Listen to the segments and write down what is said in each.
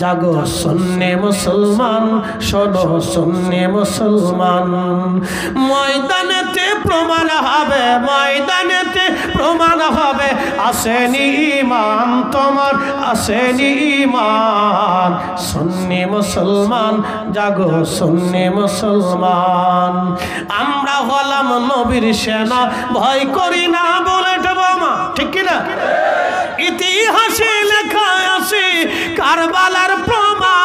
জাগো সুন্নি মুসলমান, শোনো সুন্নি মুসলমান, ময়দানেতে প্রমাণ হবে, ময়দানেতে প্রমাণ হবে আসেনি ঈমান তোমার, আসেনি ঈমান। সুন্নি মুসলমান জাগো সুন্নি মুসলমান, আমরা হলাম নবীর সেনা, ভয় করি না বলে দেবমা, ঠিক কি না? ইতিহাসে লেখা আছে কারবালার প্রমাণ।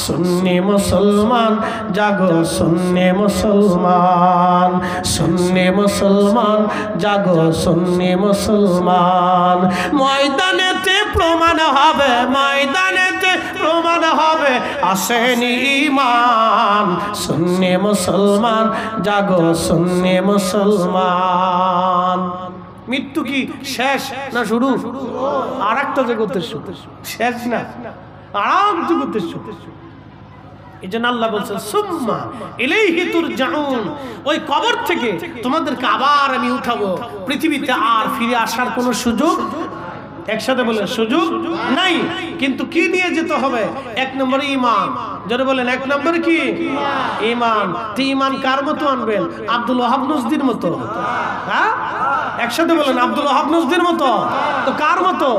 সুন্নি মুসলমান জাগো সুন্নি মুসলমান, সুন্নি মুসলমান জাগো সুন্নি মুসলমান, ময়দানেতে প্রমাণ হবে, ময়দানেতে প্রমাণ হবে আসেনি ঈমান। সুন্নি মুসলমান জাগো সুন্নি মুসলমান। মৃত্যু কি শেষ না শুরু? আর একটা জগতের শেষ না, আরাম জগতের শুরু। এই জন্য আল্লাহ বলছেন সুম্মা ইলাইহি তুরজাউন, ওই কবর থেকে তোমাদেরকে আবার আমি উঠাবো, পৃথিবীতে আর ফিরে আসার কোনো সুযোগ, একসাথে বলেন সুযোগ নাই। কিন্তু কি নিয়ে যেতে হবে? এক নম্বরে ঈমান। যারা বলেন এক নম্বরে কি? ঈমান। তো ঈমান কার মতো আনবেন? আব্দুল ওয়াহাব নজদির মতো? হ্যাঁ, একসাথে বলেন আব্দুল ওয়াহাব নজদির মতো। তো কার মতো?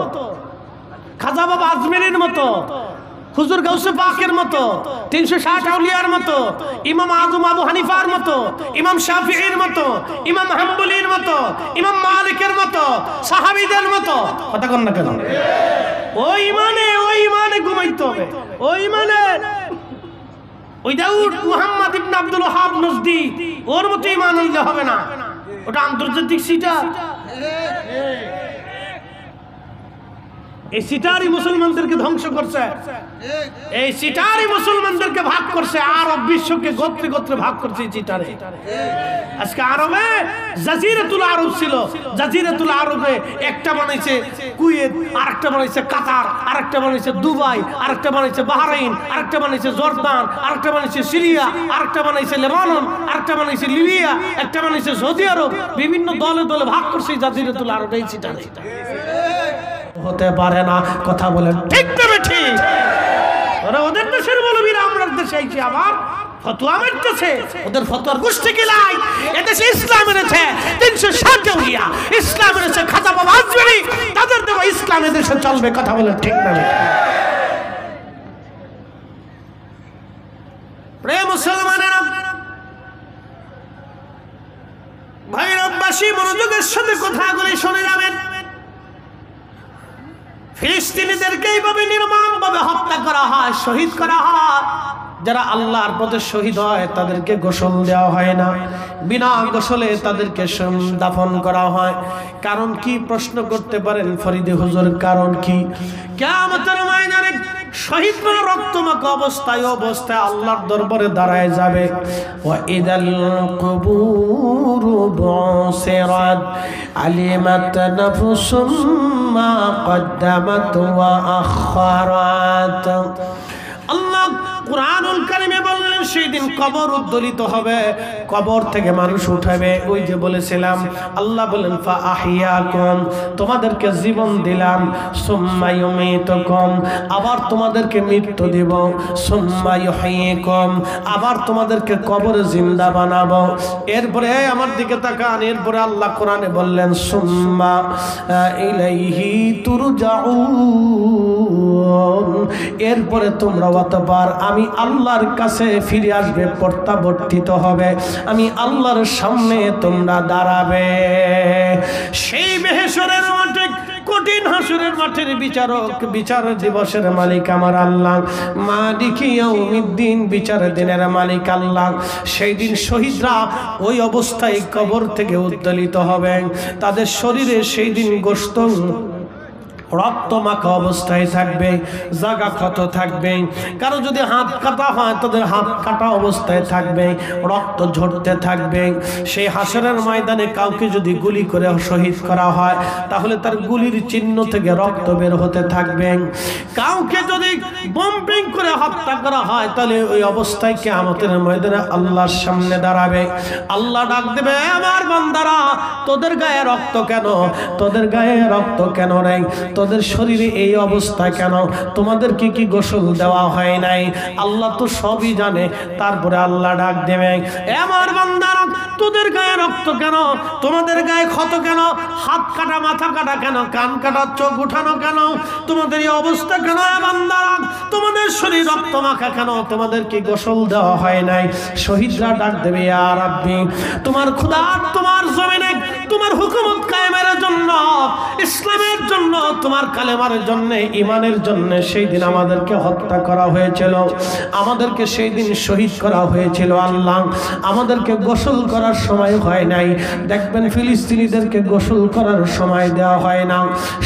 খাজা বাবা আজমেরির মতো, হুজুর গাউসে পাকের মতো, 360 আউলিয়ার মতো, ইমাম আযম আবু হানিফার মতো, ইমাম শাফিঈর মতো, ইমাম হাম্বলির মতো, ইমাম মালিকের মতো, সাহাবীদের মতো। কথা কোন না কেন? ওই ইমানে ঘুমাইতে হবে, ওই ইমানে। ওই দাউদ মুহাম্মদ ইবনে আব্দুল ওয়াহাব নজদি ওর মতো ইমান হইলে হবে না, ওটা আন্তর্জাতিক সিটার। এই সিটারই মুসলমানদেরকে ধ্বংস করছে, এই সিটারই মুসলমানদেরকে ভাগ করছে, আরব বিশ্বকে গোত্রে গোত্রে ভাগ করছে এই সিটারে। আজকে আরবে জাজিরাতুল আরব ছিল, জাজিরাতুল আরবে একটা বানাইছে কুয়েত, আরেকটা বানাইছে কাতার, আরেকটা বানাইছে দুবাই, আরেকটা বানাইছে বাহরাইন, আরেকটা বানাইছে জর্দান, আরেকটা বানাইছে সিরিয়া, আরেকটা বানাইছে লেবানন, আরেকটা বানাইছে লিবিয়া, একটা বানাইছে সৌদি আরব। বিভিন্ন দলে দলে ভাগ করছে জাজিরাতুল আরব এই সিটারে। হতে পারে না, কথা বলেন ঠিক না ঠিক? ওরা ওদের দেশের মৌলবীরা আমরার দেশে আইছে আবার ফতোয়া মারতেছে, ওদের ফতোয়ার গোষ্ঠী কিলাই। এদেশে ইসলাম এনেছে 360 আউলিয়া, ইসলাম এনেছে খাজা বাবা আজমেরি, তাদের দেওয়া ইসলাম এদেশে চলবে। কথা বলেন ঠিক না ঠিক? প্রিয় মুসলমানেরা, ভাইরাবাসী মনোযোগের সাথে কথাগুলি শুনে যাবেন। ফিলিস্তিনিদেরকে এইভাবে নির্মমভাবে হত্যা করা হয়, শহীদ করা হয়। যারা আল্লাহর পথে শহীদ হয় তাদেরকে গোসল দেওয়া হয় না, বিনা গোসলে তাদেরকে দাফন করা হয়। কারণ কি? প্রশ্ন করতে পারেন ফরিদে হুজুর, কারণ কি? কিয়ামতের ময়দানে শহীদরা রক্তমাখা অবস্থায় আল্লাহর দরবারে দাঁড়ায় যাবে। ওয়া ইদাল কুবুরু বুসিরাত আলিমাত নাফসুম মা কদ্দামাত ওয়া আখারাত। আল্লাহ কুরআনুল কারীমে বললেন সেই দিন কবর উদ্দোলিত হবে, কবর থেকে মানুষ উঠাবে। ওই যে বলেছিলাম, আল্লাহ বলেন ফা আহিয়াকুম, তোমাদেরকে জীবন দিলাম, সুম্মা ইউমিতুকুম, আবার তোমাদেরকে মৃত্যু দিব, সুম্মা ইউহয়িকুম, আবার তোমাদেরকে কবরে জিন্দা বানাবো। এরপরে আমার দিকে তাকান, এরপরে আল্লাহ কোরআনে বললেন সুম্মা ইলাইহি তুরজাউন, এরপরে তোমরা অতঃপর আমি আল্লাহর কাছে ফিরে আসবে, প্রত্যাবর্তিত হবে, আমি আল্লাহর সামনে তোমরা দাঁড়াবে। সেই মাহশরের মাঠে, কঠিন হাসরের মাঠের বিচারক, বিচার দিবসের মালিক আমার আল্লাহ, মালিক ইয়াউমিদ্দিন, বিচার দিনের মালিক আল্লাহ। সেই দিন শহীদরা ওই অবস্থায় কবর থেকে উত্তোলিত হবে, তাদের শরীরে সেই দিন গোশত রক্ত মাখা অবস্থায় থাকবে, জায়গা ক্ষত থাকবে। কারো যদি হাত কাটা হয় তাদের হাত কাটা অবস্থায় থাকবে, রক্ত ঝরতে থাকবে। সেই হাসরের ময়দানে কাউকে যদি গুলি করে শহীদ করা হয় তাহলে তার গুলির চিহ্ন থেকে রক্ত বের হতে থাকবে। কাউকে যদি বম্বিং করে হত্যা করা হয় তাহলে ওই অবস্থায় কিয়ামতের ময়দানে আল্লাহর সামনে দাঁড়াবে। আল্লাহ ডাক দেবে, আমার বান্দারা তোদের গায়ে রক্ত কেন, তোদের গায়ে রক্ত কেন রে? তোদের শরীরে এই অবস্থা কেন, তোমাদেরকে কি গোসল দেওয়া হয় নাই? আল্লাহ তো সবই জানে। তারপরে আল্লাহ ডাক দেবে, আমার বান্দারা তোদের গায়ে রক্ত কেন, তোমাদের গায়ে ক্ষত কেন, হাত কাটা মাথা কাটা কেন, কান কাটা চোখ উঠানো কেন, তোমাদের এই অবস্থা কেন? বান্দারা তোমাদের শরীর রক্ত মাখা কেন, তোমাদের কি গোসল দেওয়া হয় নাই? শহীদরা ডাক দেবে, ইয়া রাব্বি, তোমার খোদা তোমার জমিনে তোমার হুকুমত কায়েমের জন্য, ইসলামের জন্য, তোমার কালেমার জন্য, ঈমানের জন্য সেই দিন আমাদেরকে হত্যা করা হয়েছিল, আমাদেরকে সেই দিন শহীদ করা হয়েছিল। আল্লাহ আমাদেরকে গোসল করার সময় হয় নাই। দেখবেন ফিলিস্তিনিদেরকে গোসল করার সময় দেওয়া হয় না।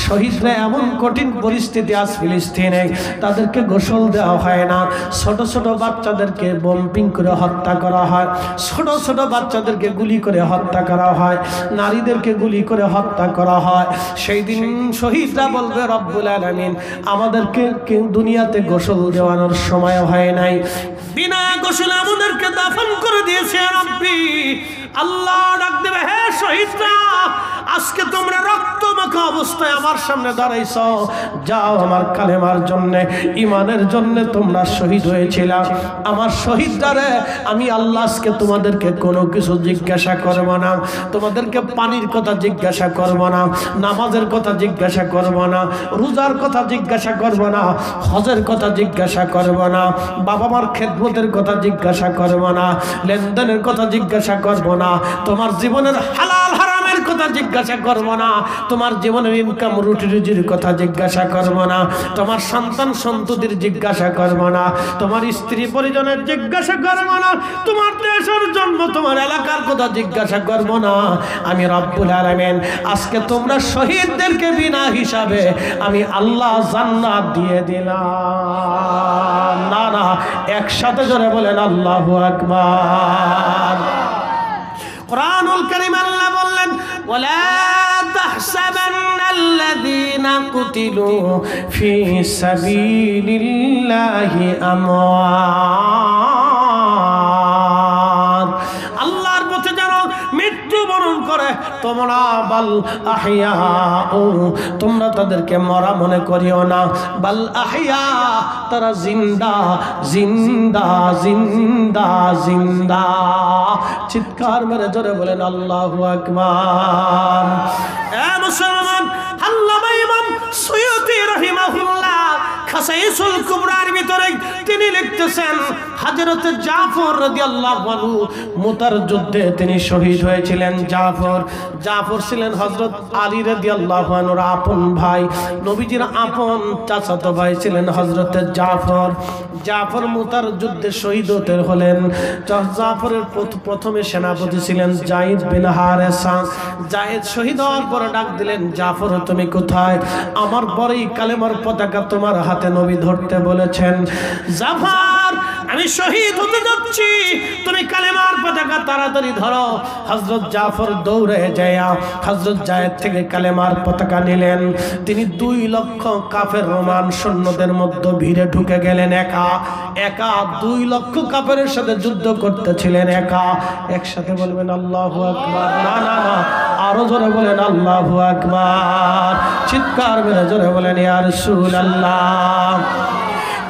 শহীদরা এমন কঠিন পরিস্থিতি আজ ফিলিস্তিনে, তাদেরকে গোসল দেওয়া হয় না। ছোট ছোট বাচ্চাদেরকে বম্পিং করে হত্যা করা হয়, ছোট ছোট বাচ্চাদেরকে গুলি করে হত্যা করা হয়, নারীদেরকে গুলি করে হত্যা করা হয়। সেই দিন শহীদরা বলবে, রব্বুল আলামিন আমাদেরকে দুনিয়াতে গোসল দেওয়ানোর সময় হয় নাই, বিনা গোসলে আমাদেরকে দাফন করে দিয়েছে রব্বি। আল্লাহ ডাক দেবে, হে শহীদরা, আজকে তোমরা রক্ত মাখা অবস্থায় আমার সামনে দাঁড়াইছ, যাও আমার কালেমার জন্য, ঈমানের জন্য তোমরা শহীদ হয়েছিলা। আমার শহীদরা, আমি আল্লাহ আজকে তোমাদেরকে কোনো কিছু জিজ্ঞাসা করব না, তোমাদেরকে পানির কথা জিজ্ঞাসা করব না, নামাজের কথা জিজ্ঞাসা করব না, রোজার কথা জিজ্ঞাসা করব না, হজের কথা জিজ্ঞাসা করব না, বাবা মার খেদমতের কথা জিজ্ঞাসা করব না, লেনদেনের কথা জিজ্ঞাসা করব না, তোমার জীবনের হালাল হারামের কথা জিজ্ঞাসা করব না, তোমার জীবনের ইনকাম রুটি রুজির কথা জিজ্ঞাসা করব না, তোমার সন্তান সন্ততির জিজ্ঞাসা করব না, তোমার স্ত্রী পরিজনের জিজ্ঞাসা করব না, তোমার দেশের জন্ম তোমার এলাকার কথা জিজ্ঞাসা করব না। আমি রব্বুল আলামিন আজকে তোমরা শহীদদেরকে বিনা হিসাবে আমি আল্লাহ জান্নাত দিয়ে দিলাম। না না, একসাথে জোরে বলেন আল্লাহু আকবার। কুরআনুল কারীম আল্লাহ বললেন, ওয়ালা তাহসাবান্নাল্লাযীনা কুতিলু ফী সাবিলিল্লাহি আমওয়াত, আল্লাহর পথে যারা মৃত্যুবরণ করে তোমরা বাল আহইয়াউ, তোমরা তাদেরকে মরা মনে করিও না, বাল আহইয়া, তারা জিন্দা জিন্দা জিন্দা জিন্দা। চিৎকার মেরে জোরে বলেন আল্লাহু আকবার। এ মুসলমান, আল্লামা ইমাম সুয়ুতী রাহিমাহুল্লাহ খাসাইসুল কুবরার ভিতরে তিনি লিখতেছেন, হযরত জাফর রাদিয়াল্লাহু আনহু মুতার যুদ্ধে তিনি শহীদ হয়েছিলেন। জাফর ছিলেন হযরত আলী রাদিয়াল্লাহু আনহুর আপন ভাই, নবীজির আপন চাচাতো ভাই ছিলেন হযরত জাফর মুতার যুদ্ধে শহীদ হতে হলেন। জাফরের প্রথমে সেনাপতি ছিলেন যায়েদ বিন হারেসা। যায়েদ শহীদ হওয়ার পর ডাক দিলেন, জাফর তুমি কোথায়? আমার বড়ই কালেমার পতাকা তোমার হাতে নবী ধরতে বলেছেন। জাফর, আমি শহীদ হতে যাচ্ছি, তুমি কালেমার পতাকা তাড়াতাড়ি ধরো। হযরত জাফর দৌড়ে যায় হযরত যায়েদ থেকে কালেমার পতাকা নিলেন। তিনি 2 লক্ষ কাফের রোমান সৈন্যদের মধ্যে ভিড়ে ঢুকে গেলেন। একা 2 লক্ষ কাফেরের সাথে যুদ্ধ করতেছিলেন একা। একসাথে বলবেন আল্লাহু আকবার। না না না, আরো জোরে বলেন আল্লাহু আকবার। চিৎকার মেরে জোরে বলেন ইয়া রাসূলুল্লাহ।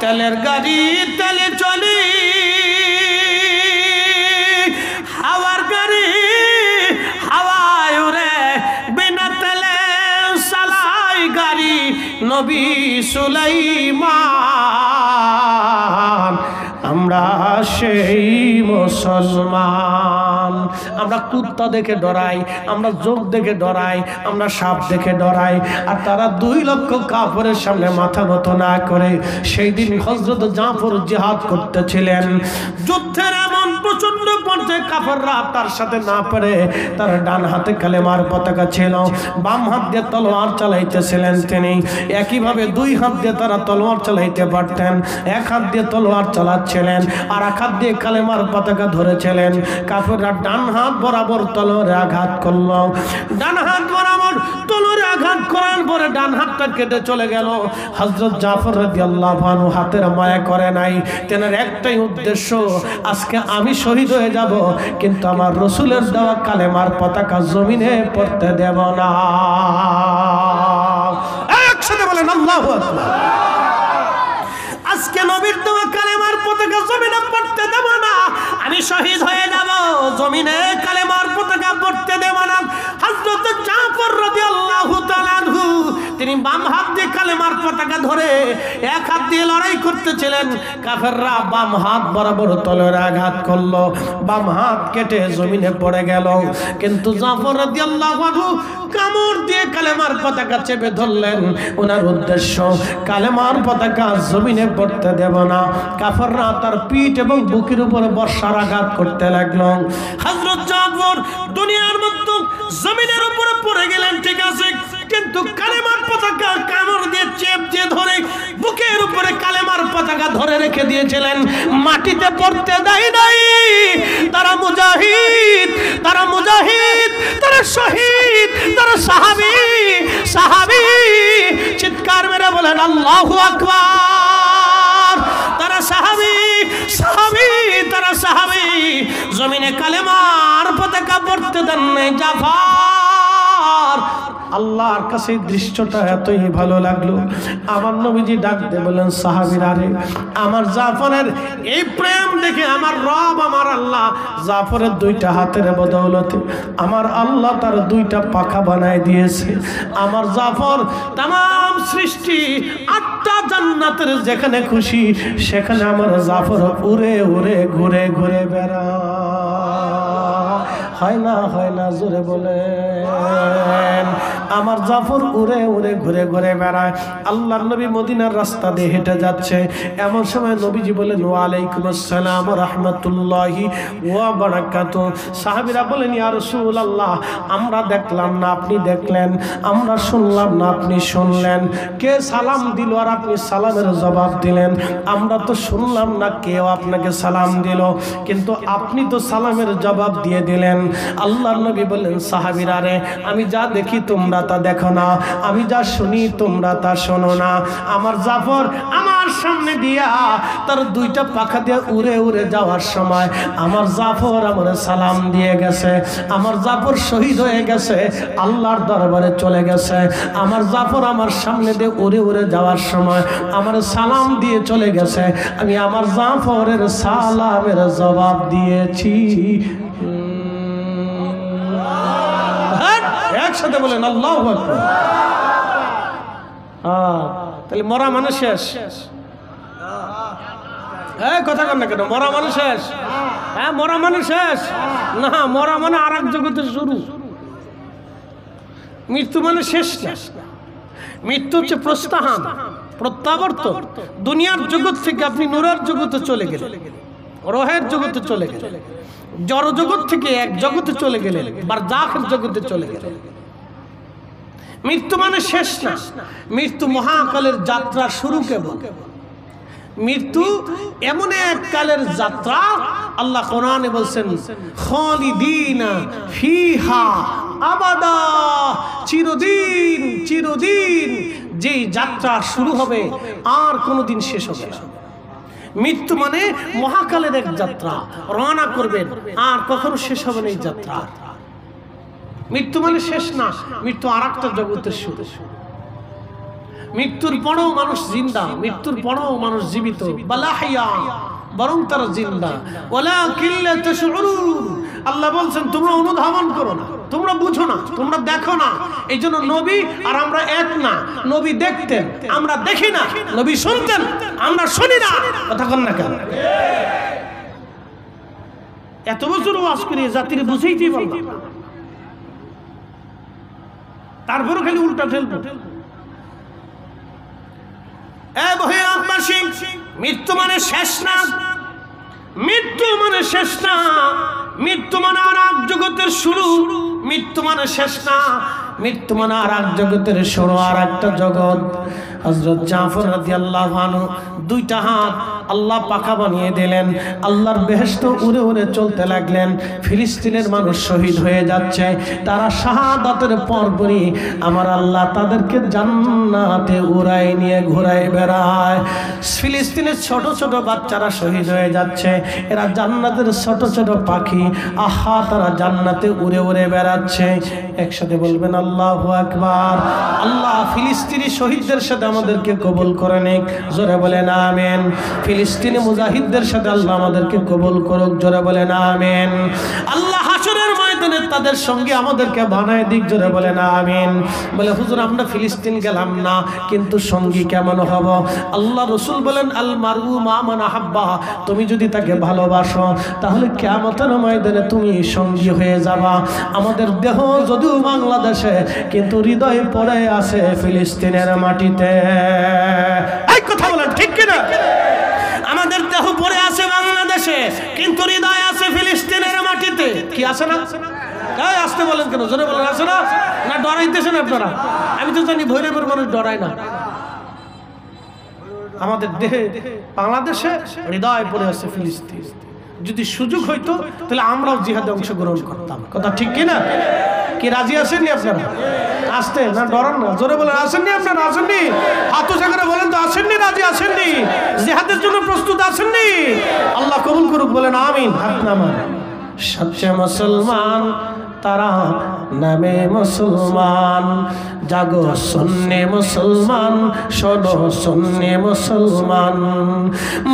তেলের গাড়ি তেলে চলে, হাওয়ার গাড়ি হাওয়ায় উড়ে, বিনা তেলে চালাই গাড়ি নবী সুলাইমান। আমরা সেই মুসলমান, আমরা কুত্তা দেখে ডরাই, আমরা যোগ দেখে ডরাই, আমরা সাপ দেখে ডরাই, আর তারা 2 লক্ষ কাফেরের সামনে মাথা নত না করে সেই দিন হযরত জাফর জিহাদ করতেছিলেন। যুদ্ধের এমন প্রচন্ড পর্যায়ে কাফেররা তার সাথে না পারে, তার ডান হাতে কালেমার পতাকা ছিল, বাম হাত দিয়ে তলোয়ার চালাইতেছিলেন তিনি। একইভাবে 2 হাত দিয়ে তারা তলোয়ার চালাইতে পারতেন, 1 হাত দিয়ে তলোয়ার চালাচ্ছিলেন, আর 1 হাত দিয়ে কালেমার পতাকা ধরেছিলেন। কাফেররা ডান হাত বরাবর তলোয়ারে আঘাত করল, ডান হাত বরাবর তলোয়ারে আঘাত করার পরে ডান হাতটা কেটে চলে গেল। হযরত জাফর রাদিয়াল্লাহু আনহু হাতের মায়া করে নাই, তেনার একটাই উদ্দেশ্য, আজকে আমি শহীদ হয়ে যাব, কিন্তু আমার রাসূলের দেওয়া কালেমার পতাকা জমিনে পড়তে দেব না। একসাথে বলেন আল্লাহু আকবার। আজকে নবীর দেওয়া কালেমার পতাকা জমিনে পড়তে দেব না, আমি শহীদ হয়ে যাব, জমিনে কালেমার পতাকা পড়তে দেব না। হযরত জাফর রাদিয়াল্লাহু তাআলা আনহু তিনি বাম হাত দিয়ে কালেমার পতাকা ধরে এক হাত দিয়ে লড়াই করতেছিলেন। কাফেররা বাম হাত বরাবর তলোয়ার আঘাত করলো, বাম হাত কেটে জমিনে পড়ে গেল। কিন্তু জাফর রাদিয়াল্লাহু আনহু কামড় দিয়ে কালেমার পতাকা চেপে ধরলেন। ওনার উদ্দেশ্য কালেমার পতাকা জমিনে পড়তে দেব না। কাফেররা তার পিঠ এবং বুকের উপরে বর্ষার আঘাত করতে লাগলো। হযরত জাফর দুনিয়ার মধ্যে জমিনের উপরে পড়ে গেলেন, ঠিক আছে, কিন্তু কালেমার পতাকা কামড় দিয়ে চেপ দিয়ে ধরে বুকের উপরে কালেমার পতাকা ধরে রেখে দিয়েছিলেন, মাটিতে পড়তে দেয় নাই। তারা মুজাহিদ, তারা মুজাহিদ, তারা শহীদ, তারা সাহাবী, সাহাবী। চিৎকার মেরে বলেন আল্লাহু আকবার। তারা সাহাবী, সাহাবী, তারা সাহাবী। জমিনে কালেমার পতাকা পড়তে দেন নাই জাফর। আল্লাহর কাছে দৃশ্যটা এতই ভালো লাগলো, আমার নবীজি ডাক দিয়ে বলেন, সাহাবীরা রে, আমার জাফরের এই প্রেম দেখে আমার রব, আমার আল্লাহ জাফরের দুইটা হাতের বদৌলতে আমার আল্লাহ তার দুইটা পাখা বানায় দিয়েছে। আমার জাফর तमाम সৃষ্টি আটটা জান্নাতের যেখানে খুশি সেখানে আমার জাফর উড়ে উড়ে ঘুরে ঘুরে বেড়ায়। হয় না, হয় না, জোরে বলেন। আমার জাফর উড়ে উড়ে ঘুরে ঘুরে বেড়ায়। আল্লাহর নবী মদিনার রাস্তা দিয়ে হেঁটে যাচ্ছে, এমন সময় নবীজি বলেন, ওয়া আলাইকুম আসসালাম ওয়া রাহমাতুল্লাহি ওয়া বারাকাতুহু। সাহাবীরা বলেন, ইয়া রাসূলুল্লাহ, আমরা দেখলাম না আপনি দেখলেন, আমরা শুনলাম না আপনি শুনলেন। কে সালাম দিল আর আপনি সালামের জবাব দিলেন? আমরা তো শুনলাম না কেউ আপনাকে সালাম দিল, কিন্তু আপনি তো সালামের জবাব দিয়ে দিলেন। আল্লাহর নবী বললেন, সাহাবীরা রে, আমি যা দেখি তোমরা তা দেখো না, আমি যা শুনি তোমরা তা শোনো না। আমার জাফর আমার সামনে দিয়া তার দুইটা পাখা দিয়ে উড়ে উড়ে যাওয়ার সময় আমার জাফর আমার সালাম দিয়ে গেছে। আমার জাফর শহীদ হয়ে গেছে, আল্লাহর দরবারে চলে গেছে। আমার জাফর আমার সামনে দিয়ে উড়ে উড়ে যাওয়ার সময় আমার সালাম দিয়ে চলে গেছে। আমি আমার জাফরের সালামের জবাব দিয়েছি। একসাথে বলেন আল্লাহু আকবার। তাহলে মরা মানুষ শেষ? কথা কন না কেন? মরা মানুষ শেষ? হ্যাঁ, মরা মানুষ শেষ না, মরা মানে আর এক জগতের শুরু। মৃত্যু মানে শেষ না, মৃত্যু হচ্ছে প্রস্থান, প্রত্যাবর্তন। দুনিয়ার জগৎ থেকে আপনি নূরের জগতে চলে গেলেন, রোহের জগতে চলে গেলেন, জড় জগৎ থেকে এক জগতে চলে গেলেন, বারজাখের জগতে চলে গেলেন। মৃত্যু মানে শেষ না, মৃত্যু মহাকালের যাত্রা শুরু কেবল। মৃত্যু এমন এক কালের যাত্রা, আল্লাহ কোরআনে বলছেন, খালিদিনা ফিহা আবাদা, চিরদিন চিরদিন যেই যাত্রা শুরু হবে আর কোনোদিন শেষ হবে না। মৃত্যু মানে মহাকালের এক যাত্রা, রওনা করবেন আর কখনো শেষ হবে না এই যাত্রা। মৃত্যু মানে শেষ না, মৃত্যু আর একটা জগতের শুরু। মৃত্যুর পরেও মানুষ জিন্দা, মৃত্যুর পরেও মানুষ জীবিত, বালাহিয়া, বরং তারা জিন্দা। ওয়ালাকিন লা তাশউরুন, আল্লাহ বলছেন তোমরা অনুধাবন করো না, তোমরা বুঝো না, তোমরা দেখো না। এই জন্য নবী আর আমরা এক না। নবী দেখতেন, আমরা দেখি না। নবী শুনতেন, আমরা শুনি না। কথা কন না কেন? এত বছর ওয়াজ করে জাতির বুঝাইতেই পারলাম না, তারপরও খালি উল্টা ঠেলবো। মৃত্যু মানে শেষ না, মৃত্যু মানে শেষ না, মৃত্যু মানে আর এক জগতের শুরু। মৃত্যু মানে শেষ না, মৃত্যু মানে আর এক জগতের শুরু, আর একটা জগৎ। হযরত জাফর রাদিয়াল্লাহু আনহু দুইটা হাত আল্লাহ পাখা বানিয়ে দিলেন, আল্লাহর বেহেশত উড়ে উড়ে চলতে লাগলেন। ফিলিস্তিনের মানুষ শহীদ হয়ে যাচ্ছে, তারা শাহাদাতের পরপরই আমার আল্লাহ তাদেরকে জান্নাতে উড়াই নিয়ে ঘুরাই বেড়ায়। ফিলিস্তিনের ছোট ছোট বাচ্চারা শহীদ হয়ে যাচ্ছে, এরা জান্নাতের ছোট ছোট পাখি। আহা, তারা জান্নাতে উড়ে উড়ে বেড়াচ্ছে। একসাথে বলবেন আল্লাহু আকবার। আল্লাহ ফিলিস্তিনি শহীদদের সাথে আমাদেরকে কবুল করে নিক, জোরে বলেন আমিন। ফিলিস্তিনি মুজাহিদদের সাথে আল্লাহ আমাদেরকে কবুল করুক, জোরে বলেন আমিন। আল্লাহ হাশরের ময়দানে তাদের সঙ্গে আমাদেরকে বানায় দিক, জোরে বলেন আমিন। বলে হুজুর আমরা ফিলিস্তিন গেলাম না, কিন্তু সঙ্গী কেমন হব? আল্লাহ রাসূল বলেন আল মারউ মা মান আহাব্বা, তুমি যদি তাকে ভালোবাসো তাহলে কিয়ামতের ময়দানে তুমি সঙ্গী হয়ে যাবা। আমাদের দেহ যদিও বাংলাদেশে, কিন্তু হৃদয় পড়ে আছে ফিলিস্তিনের মাটিতে। এই কথা বলেন ঠিক কিনা? আমাদের দেহ পড়ে আছে বাংলাদেশে, কিন্তু হৃদয় আছে ফিলিস্তিনের মাটিতে। কি আছে না? এই আসতে বলেন কেন? জোরে বলেন আছে না? না ডরাইতেছেন আপনারা? আমি তো জানি ভৈরবের মানুষ ডরায় না। আমাদের দেহে বাংলাদেশে, হৃদয় পড়ে আছে ফিলিস্তিন। যদি সুযোগ হইতো তাহলে আমরাও জিহাদে অংশগ্রহণ করতাম। কথা ঠিক কিনা? কি রাজি আছেননি আপনারা? আসতে না, ডরান না, জোরে বলেন আসেননি আপনারা? আসেননি? হাত উঁচা করে বলেন তো আসেননি? রাজি আসেননি? জিহাদের জন্য প্রস্তুত আসেননি? আল্লাহ কবুল করুক, বলেন আমিন। হাত নামান। সচ্চে মুসলমান তারা নামে মুসলমান, জাগো সুন্নি মুসলমান, শোনো সুন্নি মুসলমান।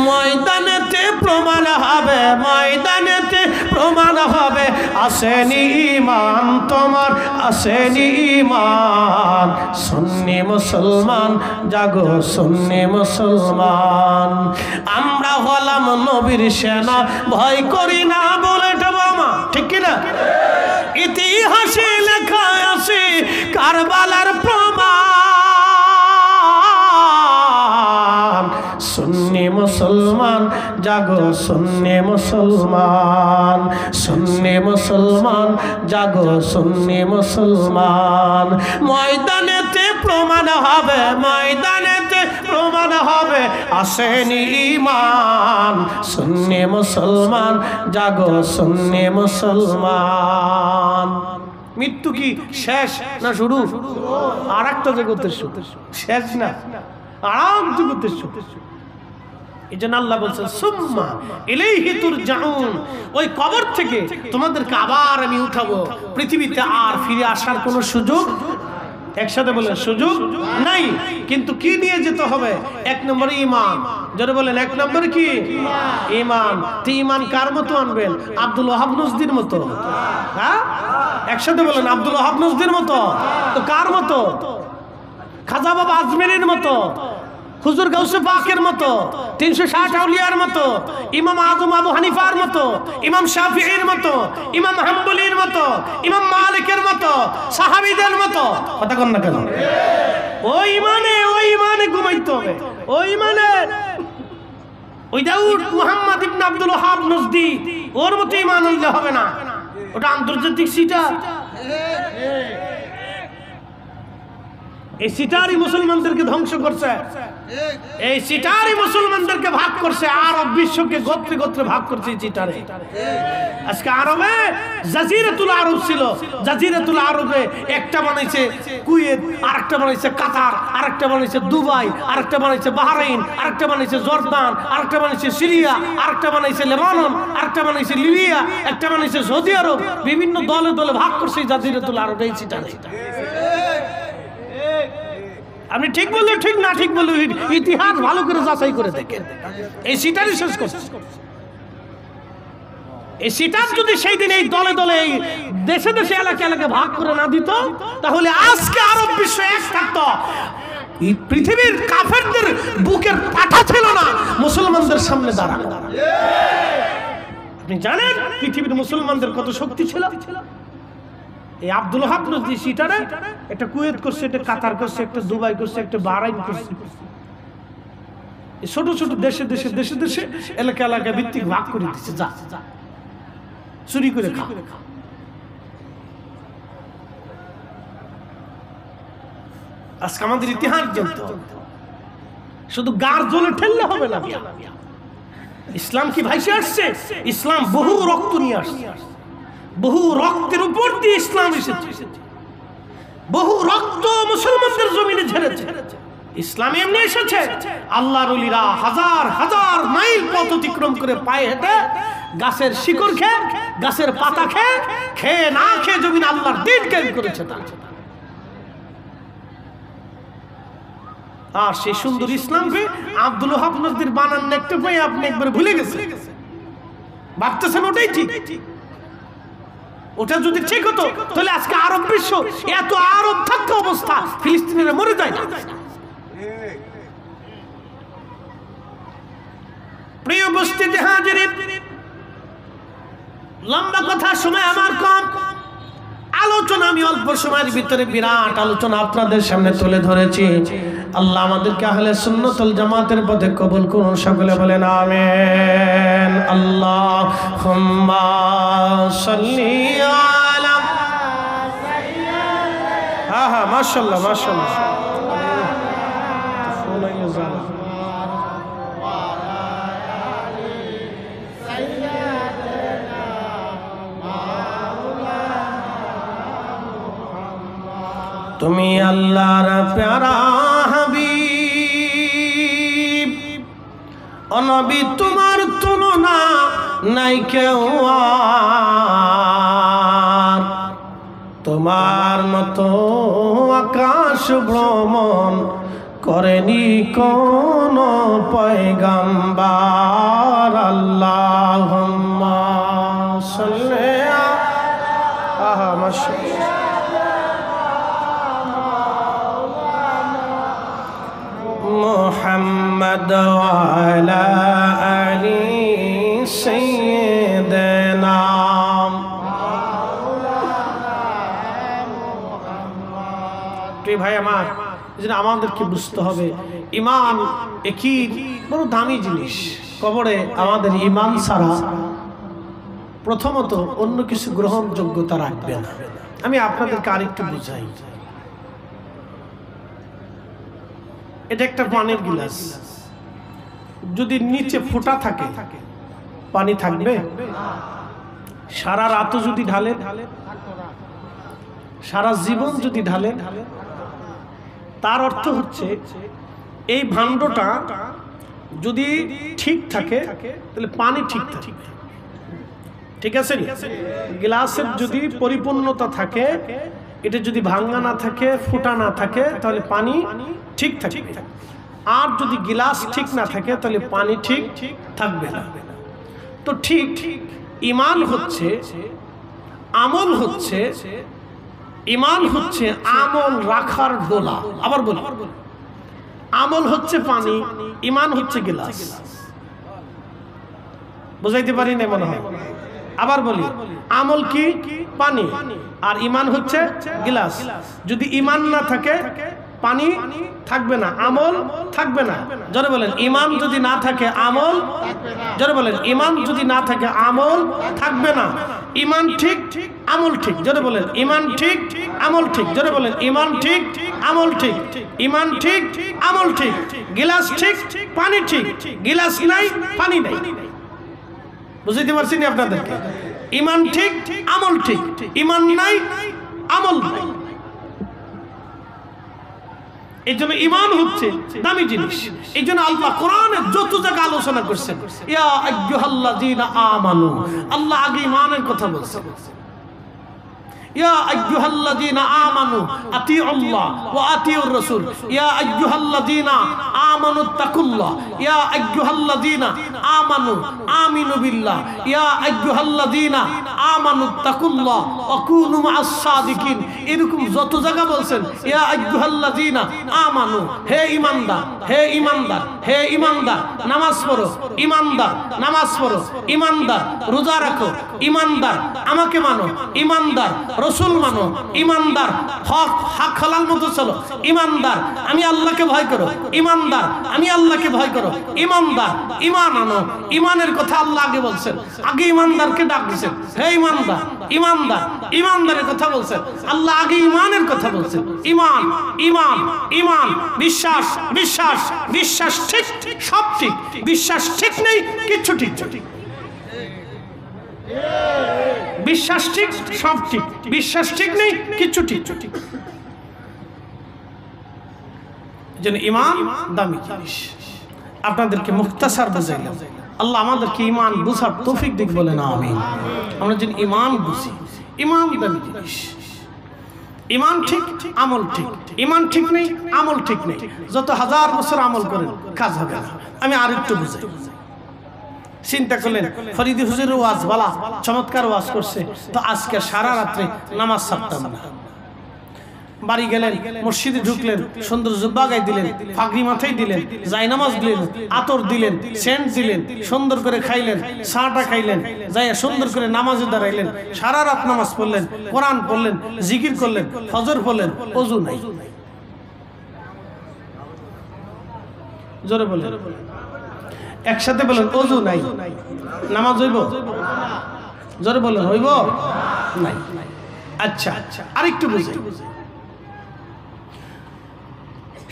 ময়দানেতে প্রমাণ হবে, ময়দানেতে প্রমাণ হবে, আসেনি ঈমান তোমার, আসেনি ঈমান। সুন্নি মুসলমান, জাগো সুন্নি মুসলমান। আমরা হলাম নবীর সেনা, ভয় করি না বলে বাবা, ঠিক কিনা? ইতিহাসে লেখা আছে কারবালার প্রমাণ। সুন্নি মুসলমান, জাগো সুন্নি মুসলমান, সুন্নি মুসলমান, জাগো সুন্নি মুসলমান। ময়দানেতে প্রমাণ হবে, ময়দানেতে প্রমাণ হবে, আসেনি ঈমান। সুন্নি মুসলমান, জাগো সুন্নি মুসলমান। মৃত্যু কি শেষ না শুরু? আর একটা যে করতেছ শেষ না, আরাম তো করতেছ। এই জন্য আল্লাহ বলছেন সুম্মা ইলাইহি তুরজাউন, ওই কবর থেকে তোমাদেরকে আবার আমি উঠাবো। পৃথিবীতে আর ফিরে আসার কোনো সুযোগ, একসাথে বলেন সুযোগ নাই। কিন্তু কি নিয়ে যেতে হবে? এক নম্বরে ঈমান। যারা বলেন এক নম্বরে কি? ঈমান। তো ঈমান কার মতো আনবেন? আব্দুল ওয়াহাব নজদির মতো? হ্যাঁ, একসাথে বলেন আব্দুল ওয়াহাব নজদির মতো। তো কার মতো? খাজা বাবা আজমেরের মতো, হুজুর গাউসে পাকের মতো, 360 আউলিয়ার মতো, ইমাম আযম আবু হানিফার মতো, ইমাম শাফিঈর মতো, ইমাম হাম্বলির মতো, ইমাম মালিকের মতো, সাহাবীদের মতো। কথা কোন না কেন? ওই ইমানে ঘুমাইতে হবে। ওই ইমানে ওই দাউদ মুহাম্মদ ইবনে আব্দুল ওয়াহাব নজদি ওর মতো ইমান হইলে হবে না। ওটা আন্তর্জাতিক সিটার। এই সিটারই মুসলমানদেরকে ধ্বংস করছে, এই সিটারই মুসলমানদেরকে ভাগ করছে, আরব বিশ্বকে গোত্রে গোত্রে ভাগ করছে এই সিটারে। আজকে আরবে জাজিরাতুল আরব ছিল, জাজিরাতুল আরবে একটা বানাইছে কুয়েত, আরেকটা বানাইছে কাতার, আরেকটা বানাইছে দুবাই, আরেকটা বানাইছে বাহরাইন, আরেকটা বানাইছে জর্দান, আরেকটা বানাইছে সিরিয়া, আরেকটা বানাইছে লেবানন, আরেকটা বানাইছে লিবিয়া, একটা বানাইছে সৌদি আরব। বিভিন্ন দলে দলে ভাগ করছে জাজিরাতুল আরব এই সিটারে। আপনি ঠিক বললে ঠিক, না ঠিক বললে ইতিহাস ভালো করে যাচাই করে দেখেন। এই সিটারই শেষ করছে। এই সিটার যদি সেই দিন এই দলে দলে দেশে দেশে এলাকা এলাকা ভাগ করে না দিত, তাহলে আজকে আরব বিশ্ব এক থাকতো। এই পৃথিবীর কাফেরদের বুকের পাটা ছিল না মুসলমানদের সামনে দাঁড়ানো। আপনি জানেন পৃথিবীর মুসলমানদের কত শক্তি ছিল? এই আব্দুল ওয়াহাব নজদি সিটারে একটা কুয়েত করছে, একটা কাতার করছে, একটা দুবাই করছে, একটা বাহরাইন করছে। এই ছোট ছোট দেশে দেশে দেশে দেশে এলাকা এলাকা ভিত্তিক ভাগ করে দিচ্ছে, যা চুরি করে খা। আজকে আমাদের ইতিহাস জানতে হবে, শুধু গার জলে ঠেললে হবে না। ইসলাম কি ভাইসে আসছে? ইসলাম বহু রক্ত নিয়ে আসছে, বহু রক্তের উপর দিয়ে ইসলাম এসেছে, বহু রক্ত মুসলমানদের জমিনে ঝরেছে। ইসলাম এমনি এসেছে আল্লাহর ওলিরা হাজার হাজার মাইল পথ অতিক্রম করে পায়ে হেঁটে গাছের শিকড় খেয়ে, গাছের পাতা খেয়ে, খেয়ে না খেয়ে জমিনে আল্লাহর দ্বীন কায়েম করেছে। আর সেই সুন্দর ইসলাম পে আব্দুল ওয়াহাব নজরীর বানান দেখতে পাই আপনি একবার ভুলে গেছেন, ভাবতেছেন ওটাই ঠিক। ওটা যদি ঠিক হতো তাহলে আজকে আরব বিশ্ব এত আরব থাকা অবস্থা ফিলিস্তিনিরা মরে যায় না। প্রিয় উপস্থিতি হাজিরিন, লম্বা কথা সময় আমার কম, আলোচনা আমি অল্প সময়ের ভিতরে বিরাট আলোচনা আপনাদের সামনে তুলে ধরেছি। আল্লাহ আমাদেরকে আহলে সুন্নাত ওয়াল জামাতের পথে কবুল করুন, সকলে বলেন আমিন। আল্লাহুম্মা সাল্লি আলা সাইয়্যিদিনা, হ্যাঁ মাশাআল্লাহ মাশাআল্লাহ, তুমি আল্লাহর প্যারা হাবিব, ও নবী তোমার তুলনা নাই কেউ আর, তোমার মতো আকাশ ভ্রমণ করেনি কোন পয়গম্বর। আল্লাহুম্মা সাল্লি আলা মুহাম্মদ ওয়া আলা আলি সাইয়্যিদিনা মুহাম্মদ। ভাই আমার, যেটা আমাদেরকে বুঝতে হবে, ঈমান একই বড় দামি জিনিস। কবরে আমাদের ঈমান ছাড়া প্রথমত অন্য কিছু গ্রহণযোগ্যতা রাখবে না। আমি আপনাদেরকে আরেকটু বুঝাই। এটা একটা পানির গিলাস, যদি নিচে ফোঁটা থাকে পানি থাকবে? সারা রাতও যদি ঢালে, সারা জীবন যদি ঢালে, তার অর্থ হচ্ছে এই ভাণ্ডটা যদি ঠিক থাকে তাহলে পানি ঠিক থাকে, ঠিক আছে? গ্লাসের যদি পরিপূর্ণতা থাকে, এটা যদি ভাঙা না থাকে, ফোঁটা না থাকে, তাহলে পানি ঠিক থাকবে। আর যদি গ্লাস ঠিক না থাকে তাহলে পানি ঠিক থাকবে না। তো ঠিক ঈমান হচ্ছে, আমল হচ্ছে, ঈমান হচ্ছে আমল রাখার ডোলা। আবার বলি, আমল হচ্ছে পানি, ঈমান হচ্ছে গ্লাস। বুঝাইতে পারি না মনে হয়? আবার বলি, আমল কি? পানি, আর ঈমান হচ্ছে গ্লাস। যদি ঈমান না থাকে পানি থাকবে না, আমল থাকবে না। জোরে বলেন, ঈমান যদি না থাকে আমল, জোরে বলেন, ঈমান যদি না থাকে আমল থাকবে না। ঈমান ঠিক, আমল ঠিক। জোরে বলেন, ঈমান ঠিক, আমল ঠিক। জোরে বলেন, ঈমান ঠিক, আমল ঠিক। ঈমান ঠিক, আমল ঠিক। গ্লাস ঠিক, পানি ঠিক। গ্লাস নাই, পানি নাই। বুঝতে পারছি না আপনাদেরকে? ঈমান ঠিক, আমল ঠিক। ঈমান নাই, আমল নাই। এই জন্য ঈমান হচ্ছে দামি জিনিস। এই জন্য আল্লাহ কোরআনে যত জায়গা আলোচনা করছেন, ইয়া আইয়ুহাল্লাযীনা আমানু, আল্লাহ আগে ঈমানের কথা বলছেন। ইয়া আইয়ুহাল্লাযীনা আমানু আতিউল্লাহ ওয়া আতিউর রাসূল, ইয়া আইয়ুহাল্লাযীনা আমানু তাকুল্লাহ, ইয়া আইয়ুহাল্লাযীনা আমানু আমিনু বিল্লাহ, ইয়া আইয়ুহাল্লাযীনা আমানু তাকুল্লাহ ওয়া কুনু মা'আস সাদিকিন। এরকম যত জায়গা বলছেন ইয়া আইয়ুহাল্লাযীনা আমানু, হে ঈমানদার, হে ঈমানদার, হে ঈমানদার নামাজ পড়ো, ঈমানদার নামাজ পড়ো, ঈমানদার রোজা রাখো, ঈমানদার আমাকে মানো, ঈমানদার রসুল মানো, ঈমানদার হক হালাল মতো চলো, ঈমানদার আমি আল্লাহকে ভয় করো, ঈমানদার আমি আল্লাহকে ভয় করো, ঈমানদার ঈমান আনো। ঈমানের কথা আল্লাহ আগে বলছেন, আগে ঈমানদারকে ডাক দিয়েছেন, হে ঈমানদার, ঈমানদার ঈমানদারের কথা বলছেন আল্লাহ, আগে ঈমানের কথা বলছেন। ঈমান, ঈমান, ঈমান, বিশ্বাস, বিশ্বাস, বিশ্বাস ঠিক, সব ঠিক। বিশ্বাস ঠিক নেই, কিচ্ছু ঠিক ঠিক। বিশ্বাস ঠিক, সব ঠিক। বিশ্বাস ঠিক নেই, কিচ্ছু ঠিক ঠিক। যেন ঈমান দামি জিনিস। আপনাদেরকে মুখতাসার বুঝাইলাম। আল্লাহ আমাদেরকে ঈমান বুঝার তৌফিক দিক, বলেন আমিন। আমরা যেন ঈমান বুঝি, ঈমান দামি জিনিস। ইমান ঠিক, আমল ঠিক। ইমান ঠিক নেই, আমল ঠিক নেই, যত হাজার বছর আমল করেন কাজ হবে না। আমি আর একটু বুঝাই। চিন্তা করলেন ফরিদি হুজুরের ওয়াজ বলা চমৎকার ওয়াজ করছে, তো আজকে সারা রাত্রে নামাজ ছাড়তাম না। বাড়ি গেলেন, মসজিদে ঢুকলেন, সুন্দর জুব্বা গায়ে দিলেন, পাগড়ি মাথায় দিলেন, জায়নামাজ দিলেন, আতর দিলেন, সেন্ট দিলেন, সুন্দর করে খাইলেন, চাটা খাইলেন, যাইয়া সুন্দর করে নামাজে দাঁড়াইলেন, সারা রাত নামাজ পড়লেন, কোরআন পড়লেন, জিকির করলেন, ফজর পড়লেন, ওযু নাই। জোরে বলেন, একসাথে বলেন, ওযু নাই, নামাজ হইব? জোরে বলেন, হইব? নাই। আচ্ছা, আরেকটু বুঝি।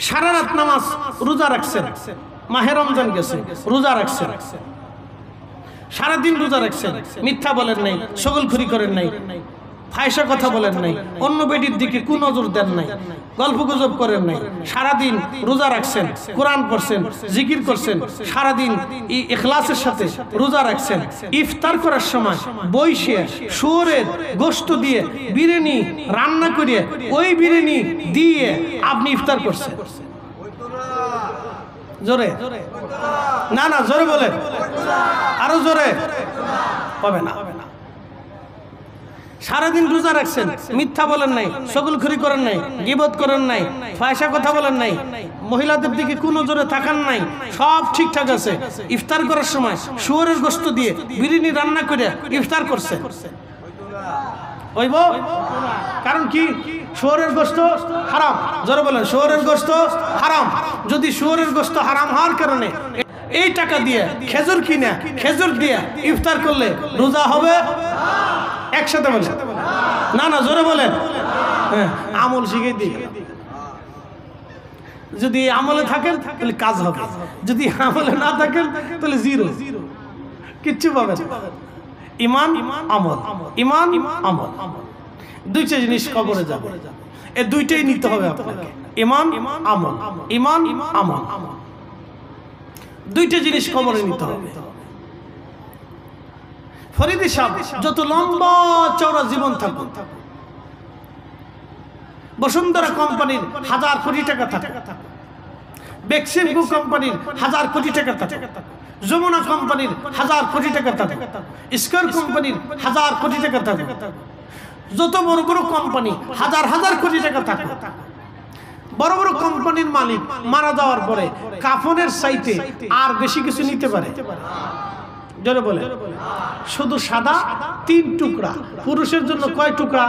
সারা রাত নামাজ রোজা রাখছেন, মাহে রমজান গেছে, রোজা রাখছেন, সারাদিন রোজা রাখছেন, মিথ্যা বলেন নাই, সকলখুরি করেন নাই, ফায়সা কথা বলেন নাই, অন্য বেটির দিকে কুনজর দেন নাই, গল্প গুজব করেন নাই, সারাদিন রোজা রাখছেন, কোরআন পড়ছেন, জিকির করছেন, সারাদিন ইখলাসের সাথে রোজা রাখছেন। ইফতার করার সময় বইসে শুয়োরের গোশত দিয়ে বিরিয়ানি রান্না করে ওই বিরিয়ানি দিয়ে আপনি ইফতার করছেন। জোরে না, না জোরে বলেন, আরো জোরে হবে না। সারাদিন রোজা রাখছেন, মিথ্যা বলেন নাই, সকলখুরি করেন নাই, গীবত করেন নাই, ফায়সা কথা বলেন নাই, মহিলাদের দিকে কোনো জোরে তাকান নাই, সব ঠিকঠাক আছে। ইফতার করার সময় শুয়োরের গোশত দিয়ে বিরিয়ানি রান্না করে ইফতার করছেন, হইব? কারণ কি? শুয়োরের গোশত হারাম। জোরে বলেন, শুয়োরের গোশত হারাম। যদি শুয়োরের গোশত হারাম হওয়ার কারণে এই টাকা দিয়ে খেজুর কিনে খেজুর দিয়ে ইফতার করলে রোজা হবে? একসাথে বলেন, না না জোরে বলেন। হ্যাঁ, আমল শিখে দিই। যদি আমলে থাকেন তাহলে কাজ হবে, যদি আমলে না থাকেন তাহলে জিরো, কিচ্ছু পাবেন। ইমান আমল, ইমান আমল, দুইটা জিনিস কবরে যাবে, এই দুইটাই নিতে হবে আপনাকে। ইমান আমল, ইমান আমল, দুইটা জিনিস কবরে নিতে হবে। ফরিদি সাহেব যত লম্বা চওড়া জীবন থাকুক, বসুন্ধরা কোম্পানির 1000 কোটি টাকা থাকে, বেক্সিমকো কোম্পানির 1000 কোটি টাকা থাকে, যমুনা কোম্পানির 1000 কোটি টাকা থাকে, স্কয়ার কোম্পানির 1000 কোটি টাকা থাকে, যত বড় বড় কোম্পানি হাজার হাজার কোটি টাকা থাকে, বড় বড় কোম্পানির মালিক মারা যাওয়ার পরে কাফনের চাইতে আর বেশি কিছু নিতে পারে? জোরে বলে, শুধু সাদা 3 টুকরা। পুরুষের জন্য কয় টুকরা?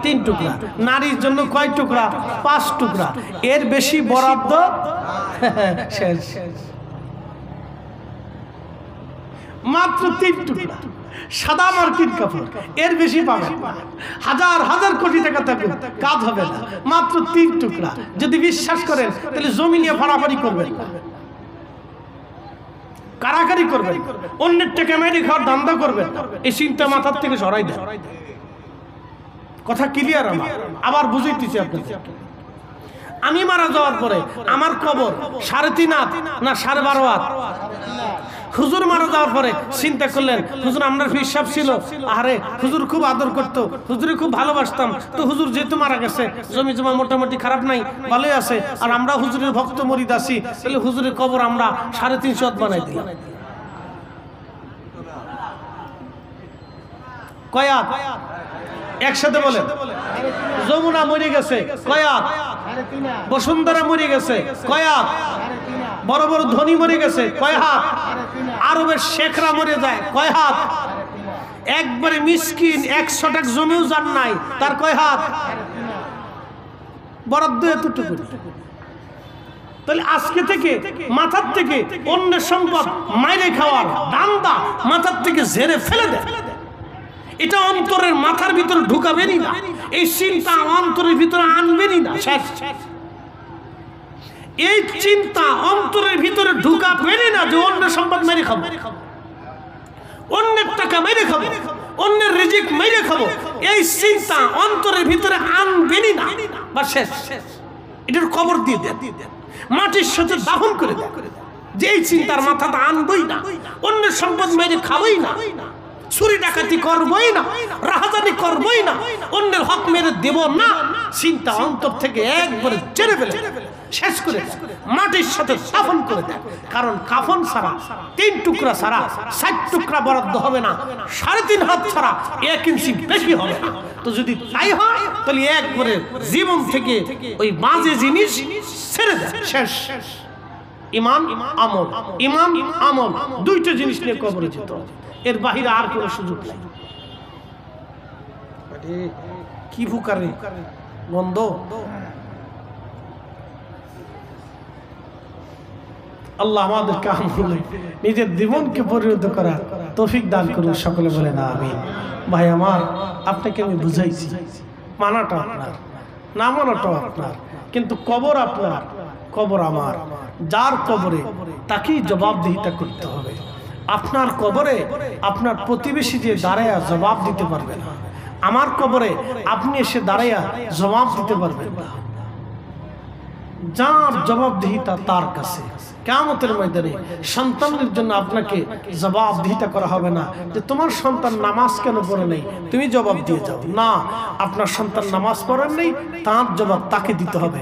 3 টুকরা। নারীর জন্য কয় টুকরা? 5 টুকরা। এর বেশি বরাদ্দ শেষ। মাত্র 3 টুকরা সাদা মার্কিন কাপড়, এর বেশি পাবেন না। হাজার হাজার কোটি টাকা থাকুক, কাজ হবে না। মাত্র 3 টুকরা। যদি বিশ্বাস করেন তাহলে জমি নিয়ে ফাড়াফাড়ি করবেন, কারাকারি করবেন, অন্যের টাকা মেরে খাওয়ার ধান্দা করবেন। এই চিন্তা মাথার থেকে সরাই দেন। কথা ক্লিয়ার? আমার আবার বুঝাইতেছি আপনাকে। আমি মারা যাওয়ার পরে আমার কবর 3.5 হাত না 12.5 হাত? হুজুর মারা যাওয়ার পরে চিন্তা করলেন, হুজুর আমরা হিসাব ছিল, আরে হুজুর খুব আদর করতো, হুজুরে খুব ভালোবাসতাম, তো হুজুর যেহেতু মারা গেছে জমি জমা মোটামুটি খারাপ নাই, ভালোই আছে, আর আমরা হুজুরের ভক্ত মরিদ আছি, তাহলে হুজুরের কবর আমরা 3.5 হাত বানাই দিলাম। কয় হাত? একসাথে বলেন। যমুনা মরে গেছে কয় হাত? বসুন্ধরা মরে গেছে কয় হাত? বড় বড় ধনী মরে গেছে কয় হাত? আরবের শেখরা মরে যায় কয় হাত? একবারে মিসকিন 100 টাকা জমিও যান নাই, তার কয় হাত? বরাদ্দ এতটুকু। তাহলে আজকে থেকে মাথার থেকে অন্যের সম্পদ মাইরে খাওয়ার দান্দা মাথার থেকে ঝেড়ে ফেলে দেয়। এটা অন্তরের মাথার ভিতরে ঢুকাবেনই না, এই চিন্তা অন্তরের ভিতরে আনবেনই না। এই চিন্তা অন্তরের ভিতরে ঢুকাবেনই না যে অন্যের সম্পদ মেরে খাবো, অন্যের টাকা মেরে খাবো, অন্যের রিজিক মেরে খাবো। এই চিন্তা অন্তরের ভিতরে আনবেনই না। বা শেষ, এটার কবর দিয়ে দেন, মাটির সাথে দাফন করে দেন। যে এই চিন্তার মাথাটা আনবই না, অন্যের সম্পদ মেরে খাবোই না। চুরি ডাকাতি করবই না, রাহাজানি করবই না, অন্যের হক মেরে দেব না, চিন্তা অন্তর থেকে একবারে ছেড়ে ফেলে শেষ করে মাটির সাথে দাফন করে দেয়। কারণ কাফন ছাড়া 3 টুকরা ছাড়া 7 টুকরা বরাদ্দ হবে না, 3.5 হাত ছাড়া 1 ইঞ্চি বেশি হবে না। তো যদি তাই হয় তাহলে একবারে জীবন থেকে ওই বাজে জিনিস ছেড়ে দেয়, শেষ। ইমান আমল, ইমান আমল, 2টা জিনিস নিয়ে কবরে যেতে হবে, এর বাহিরে আর কোনো সুযোগ নাই। কি ফুকারে গন্ধ। আল্লাহ আমাদেরকে আমলে নিজের জীবনকে পরিণত করার তৌফিক দান করুন, সকলে বলে না আমিন। ভাই আমার, আপনাকে আমি বুঝাইছি, মানাটা আপনার, না মানাটাও আপনার, কিন্তু কবর আপনার, কবর আমার। যার কবরে তাকেই জবাবদিহিতা করতে হবে। আপনার কবরে আপনার প্রতিবেশী যে দাঁড়ায়া জবাব দিতে পারবে না, আমার কবরে আপনি এসে দাঁড়ায়া জবাব দিতে পারবেন না। যার জবাবদিহিতা তার কাছে। কিয়ামতের ময়দানে সন্তানের জন্য আপনাকে জবাবদিহিতা করা হবে না যে তোমার সন্তান নামাজ কেন পড়ে নাই, তুমি জবাব দিয়ে যাও। না, আপনার সন্তান নামাজ পড়েন নাই, তার জবাব তাকে দিতে হবে।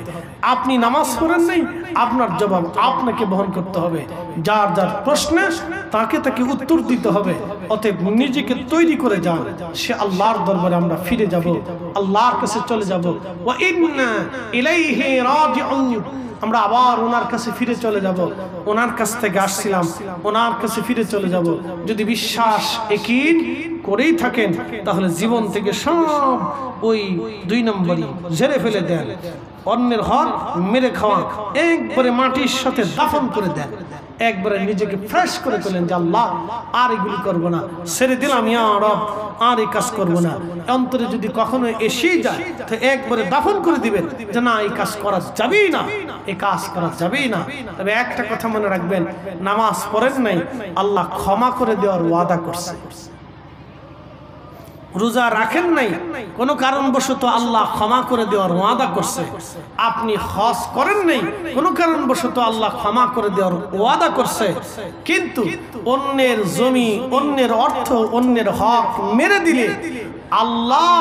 আপনি নামাজ পড়েন নাই, আপনার জবাব আপনাকে বহন করতে হবে। যার যার প্রশ্নে তাকে তাকে উত্তর দিতে হবে। অতএব নিজেকে তৈরি করে যান, সে আল্লাহর দরবারে আমরা ফিরে যাব, আল্লাহর কাছে চলে যাব। ওয়া ইন্না ইলাইহি রাজিউন, আমরা আবার ওনার কাছে ফিরে চলে যাব। ওনার কাছ থেকে আসছিলাম, ওনার কাছে ফিরে চলে যাব। যদি বিশ্বাস একীন করেই থাকেন তাহলে জীবন থেকে সব ওই 2 নম্বরই ঝেড়ে ফেলে দেন। অন্যের হক মেরে খাওয়া একবারে মাটির সাথে দাফন করে দেন। একবারে নিজেকে ফ্রেশ করে তোলেন যে আল্লাহ আর এগুলি করবো না, ছেড়ে দিলাম, ইয়া রব আর এই কাজ করবো না। অন্তরে যদি কখনো এসেই যায় তো একবারে দাফন করে দিবেন যে না, এই কাজ করা যাবেই না, এই কাজ করা যাবেই না। তবে একটা কথা মনে রাখবেন, নামাজ পড়েন নাই, আল্লাহ ক্ষমা করে দেওয়ার ওয়াদা করছে। রোজা রাখেন নাই, কোনো কারণবশত আল্লাহ ক্ষমা করে দেওয়ার ওয়াদা করছে। আপনি হজ করেন নাই, কোনো কারণবশত আল্লাহ ক্ষমা করে দেওয়ার ওয়াদা করছে। কিন্তু অন্যের জমি, অন্যের অর্থ, অন্যের হক মেরে দিলে আল্লাহ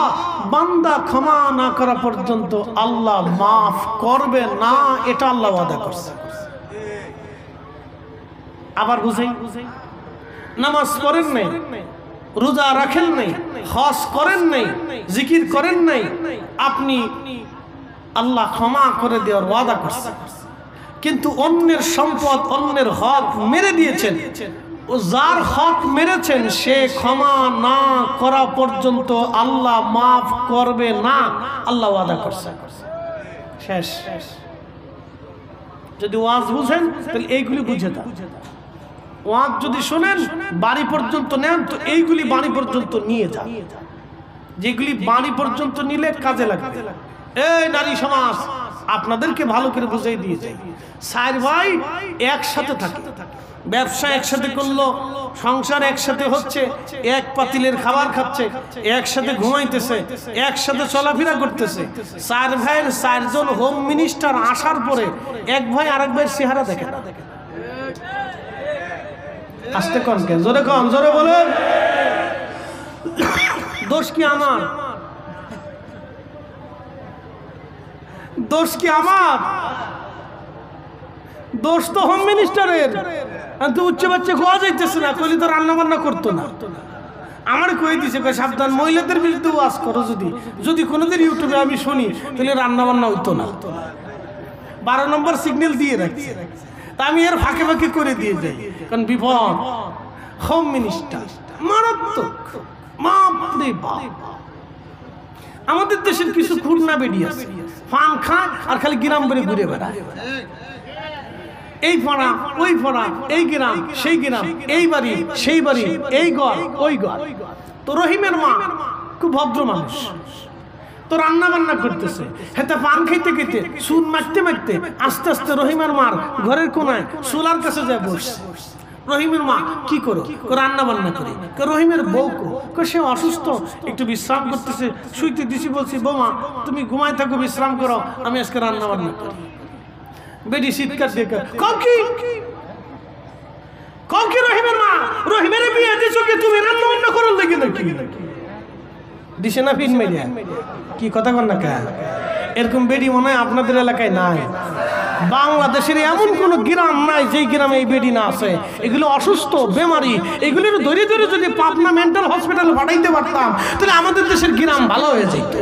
বান্দা ক্ষমা না করা পর্যন্ত আল্লাহ মাফ করবে না, এটা আল্লাহ ওয়াদা করছে। আবার বুঝাই, নামাজ পড়েন নাই, রোজা রাখেন নাই, হজ করেন নাই, জিকির করেন নাই, আপনি আল্লাহ ক্ষমা করে দেওয়ার ওয়াদা করছেন। কিন্তু অন্যের সম্পদ, অন্যের হক মেরে দিয়েছেন। ও যার হক মেরেছেন সে ক্ষমা না করা পর্যন্ত আল্লাহ মাফ করবে না, আল্লাহ ওয়াদা করছে। শেষ। যদি ওয়াজ বুঝেন তাহলে এইগুলি বুঝে যান। ওয়াজ যদি শোনেন, বাড়ি পর্যন্ত নেন, তো এইগুলি বাড়ি পর্যন্ত নিয়ে যান, যেগুলি বাড়ি পর্যন্ত নিলে কাজে লাগবে। এই নারী সমাজ, আপনাদেরকে ভালো করে বুঝাই দিয়ে যাই, 4 ভাই একসাথে থাকে, ব্যবসা একসাথে করলো, সংসার একসাথে হচ্ছে, এক পাতিলের খাবার খাচ্ছে, একসাথে ঘুমাইতেছে, একসাথে চলাফেরা করতেছে। 4 ভাইয়ের 4 জন হোম মিনিস্টার আসার পরে এক ভাই আরেক ভাইয়ের চেহারা দেখে না। আসতে কন কেন, জোরে কন, জোরে বলেন। দোষ কি আমার? দোষ কি আমার? দোষ তো হোম মিনিস্টারের। তো উচ্চ বাচ্চা খাওয়া যাইতেছে না, কইলে তো রান্না বান্না করতো না। আমার কই দিছে, সাবধান, মহিলাদের বিরুদ্ধে ওয়াজ করো। যদি কোনোদিন ইউটিউবে আমি শুনি তাহলে রান্না বান্না হইতো না। 12 নম্বর সিগন্যাল দিয়ে রাখছে, তা আমি এর ফাঁকে ফাঁকে করে দিয়ে যাই, কারণ বিপদ। হোম মিনিস্টার মারাত্মক, বাপরে বাপ। আমাদের দেশের কিছু খুরনা বেডি আছে, ফান খায় আর খালি গ্রাম বেড়ে ঘুরে বেড়ায়। এই পাড়া, ওই পাড়া, এই গ্রাম, সেই গ্রাম, এই বাড়ি, সেই বাড়ি, এই ঘর, ওই ঘর। তো রহিমের মা খুব ভদ্র মানুষ, তো রান্না বান্না করতেছে, হেতে পান খাইতে খাইতে চুন মারতে মারতে আস্তে আস্তে রহিমের মার ঘরের কোনায় চুলার কাছে যায় বসছে। রহিমের মা কি করো? রান্না বান্না করি। রহিমের বউ সে অসুস্থ, একটু বিশ্রাম করতেছে, শুইতে দিছি, বলছি বৌমা তুমি ঘুমায় থাকো, বিশ্রাম করো, আমি আজকে রান্না বান্না করি। বেডি শীতকার দেখে কও কি রহিমের মা, রহিমের বিয়ে দিছো কি তুমি রান্না বান্না করল লাগি নাকি? দিছে না ফিন মেরিয়া? কি কথা কন না কা? এরকম বেডি মনে হয় আপনাদের এলাকায় নাই। বাংলাদেশের এমন কোন গ্রাম নাই যে গ্রামে এই বেডি না আছে। এগুলো অসুস্থ বেমারি, এগুলোর ধরে ধরে যদি পাবনা মেন্টাল হসপিটালে পাঠাইতে পারতাম তাহলে আমাদের দেশের গ্রাম ভালো হয়ে যেত।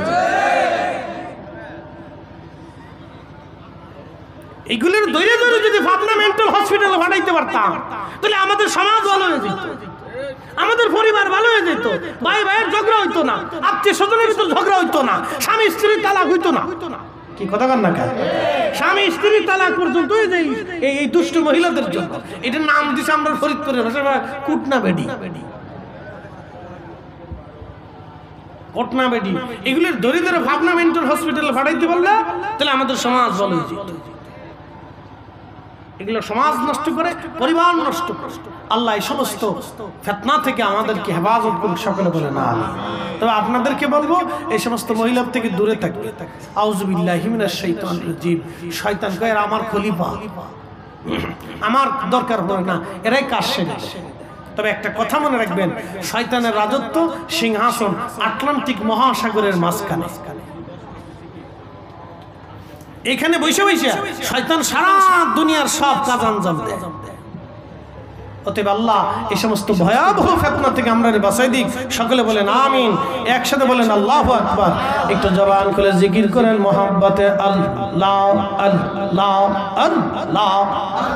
এগুলোর ধরে ধরে যদি পাবনা মেন্টাল হসপিটালে পাঠাইতে পারতাম তাহলে আমাদের সমাজ ভালো হয়ে যেত, আমাদের পরিবার ভালো হয়ে যেত, ভাই ভাইয়ের ঝগড়া হইতো না, আত্মীয় স্বজনের ভিতর ঝগড়া হইতো না, স্বামী স্ত্রীর তালাক হইতো না। কি কথা কন না কা? স্বামী স্ত্রীর তালাক পর্যন্ত এই দুষ্ট মহিলাদের জন্য। এটার নাম দিছে আমরা ফরিদপুরের ভাষায় কুটনা বেডি, কটনা বেডি। এগুলোর ধরে ধরে ভাবনা মেন্টাল হসপিটালে পাঠাইতে পারলে তাহলে আমাদের সমাজ ভালো হয়ে যেত। এগুলো সমাজ নষ্ট করে, পরিবার নষ্ট করে। আল্লাহ এই সমস্ত ফিতনা থেকে আমাদেরকে হেফাজত করুন, সকলে বলে না। তবে আপনাদেরকে বলবো এই সমস্ত মহিলার থেকে দূরে থাকবে। আউযু বিল্লাহি মিনাশ শাইতানির রাজিম। শয়তান কয় আমার খলিফা, আমার দরকার হয় না, এরাই কাজ সেরে। তবে একটা কথা মনে রাখবেন, শয়তানের রাজত্ব সিংহাসন আটলান্টিক মহাসাগরের মাঝখানে। এখানে বসে বসে শয়তান সারা দুনিয়ার সব কাজ আঞ্জাম দেয়। অতএব আল্লাহ এই সমস্ত ভয়াবহ ফিতনা থেকে আমরা বাঁচাই দিক। সকলে বলেন আমিন, একসাথে বলেন আল্লাহু আকবার। একটু জবান খুলে জিকির করেন মোহাব্বতে আল্লাহ আল্লাহ আল্লাহ।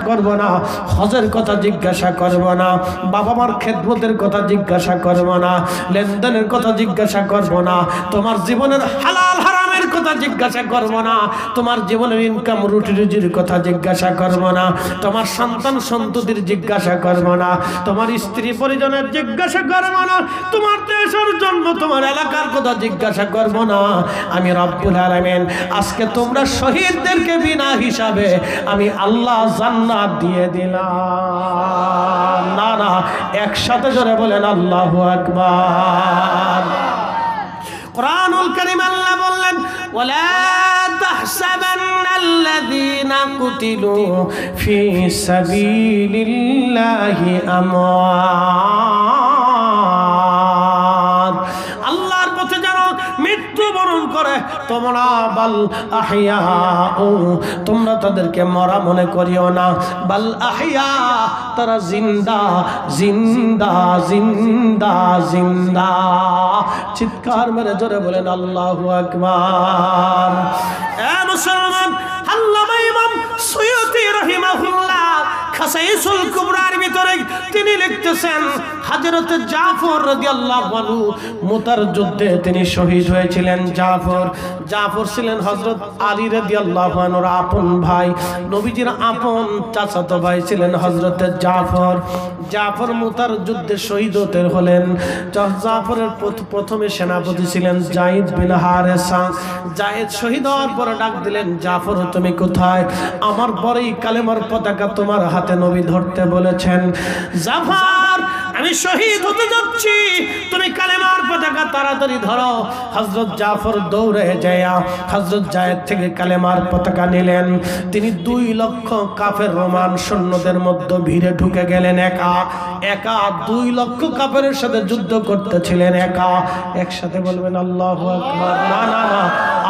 করব না হজের কথা জিজ্ঞাসা করব না, বাবা মার খেদমতের কথা জিজ্ঞাসা করব না, লেনদেনের কথা জিজ্ঞাসা করব না, তোমার জীবনের হালাল হারামের কথা জিজ্ঞাসা করব না, তোমার জীবনের ইনকাম রুটি রুজির কথা জিজ্ঞাসা করব না, তোমার সন্তান সন্ততির জিজ্ঞাসা করব না, তোমার স্ত্রী পরিজনের জিজ্ঞাসা করব না, তোমার দেশের জন্য তোমার এলাকার কথা জিজ্ঞাসা করব না। আমি রব্বুল আলামিন আজকে তোমরা শহীদদেরকে বিনা হিসাবে আমি আল্লাহ জান্নাত দিয়ে দিলাম। না না, একসাথে জোরে বলেন আল্লাহু আকবার। কুরআনুল কারীম আল্লাহ বললেন ওয়ালা তাহসাবান্নাল্লাযীনা কুতিলু ফি সাবিলিল্লাহি আমওয়াত। আল্লাহর পথে যারা মৃত্যুবরণ করে তোমরা বাল আহইয়াউ, তোমরা তাদেরকে মরা মনে করিও না, বাল আহইয়া, তারা জিন্দা জিন্দা জিন্দা জিন্দা। চিৎকার মেরে জোরে বলেন আল্লাহু আকবার। এ মুসলমান, আল্লামা ইমাম সুয়ুতী রাহিমাহুল্লাহ খাসাইসুল কুবরার ভিতরে তিনি লিখতেছেন হযরত জাফর রাদিয়াল্লাহু আনহু মুতার যুদ্ধে তিনি শহীদ হয়েছিলেন। জাফর ছিলেন হযরত আলী রাদিয়াল্লাহু আনহুর আপন ভাই, নবীজির আপন চাচাতো ভাই ছিলেন হযরত জাফর মুতার যুদ্ধে শহীদ হতে হলেন। জাফরের প্রথমে সেনাপতি ছিলেন যায়েদ বিন হারেসা। যায়েদ শহীদ হওয়ার পরে ডাক দিলেন, জাফর তুমি কোথায়? আমার পরেই কালেমার পতাকা তোমার হাতে নবী ধরতে বলেছেন। জাফর আমি শহীদ হতে যাচ্ছি, তুমি কালেমার পতাকা তাড়াতাড়ি ধরো। হযরত জাফর দৌড়ে যায় হযরত যায়েদ থেকে কালেমার পতাকা নিলেন। তিনি 2 লক্ষ কাফের রোমান সৈন্যদের মধ্যে ভিড়ে ঢুকে গেলেন। একা 2 লক্ষ কাফেরের সাথে যুদ্ধ করতেছিলেন একা। একসাথে বলবেন আল্লাহু আকবার। না না না,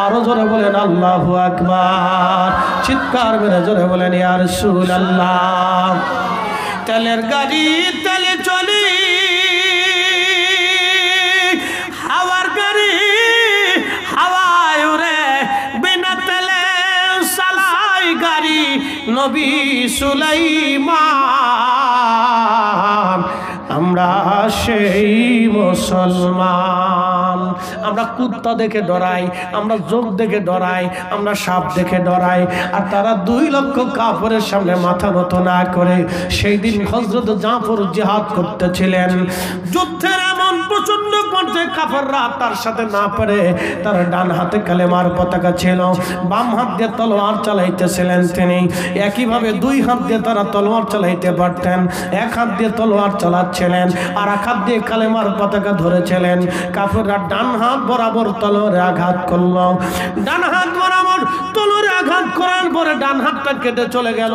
আরো জোরে বলেন আল্লাহু আকবার। চিৎকার মেরে জোরে বলেন ইয়া রাসূলুল্লাহ। তেলের গাড়ি তেলে চলি, হাওয়ার গাড়ি হাওয়ায় উড়ে, বিনা তেলে চালাই গাড়ি নবী সুলাইমান। আমরা সেই মুসলমান, আমরা কুত্তা দেখে ডরাই, আমরা যোগ দেখে ডরাই, আমরা সাপ দেখে ডরাই, আর তারা 2 লক্ষ কাফেরের সামনে মাথা নত না করে সেই দিন হযরত জাফর জিহাদ করতেছিলেন। যুদ্ধের এমন প্রচন্ড পর্যায়ে কাফেররা তার সাথে না পারে, তার ডান হাতে কালেমার পতাকা ছিল, বাম হাত দিয়ে তলোয়ার চালাইতেছিলেন তিনি। একইভাবে 2 হাত দিয়ে তারা তলোয়ার চালাইতে পারতেন। এক হাত দিয়ে তলোয়ার চালাচ্ছিলেন, আর এক হাত দিয়ে কালেমার পতাকা ধরেছিলেন। কাফেররা ডান হাত বরাবর তলোয়ারে আঘাত করলো। ডান হাত বরাবর তলোয়ারে আঘাত করার পরে ডান হাতটা হাতটা কেটে চলে গেল।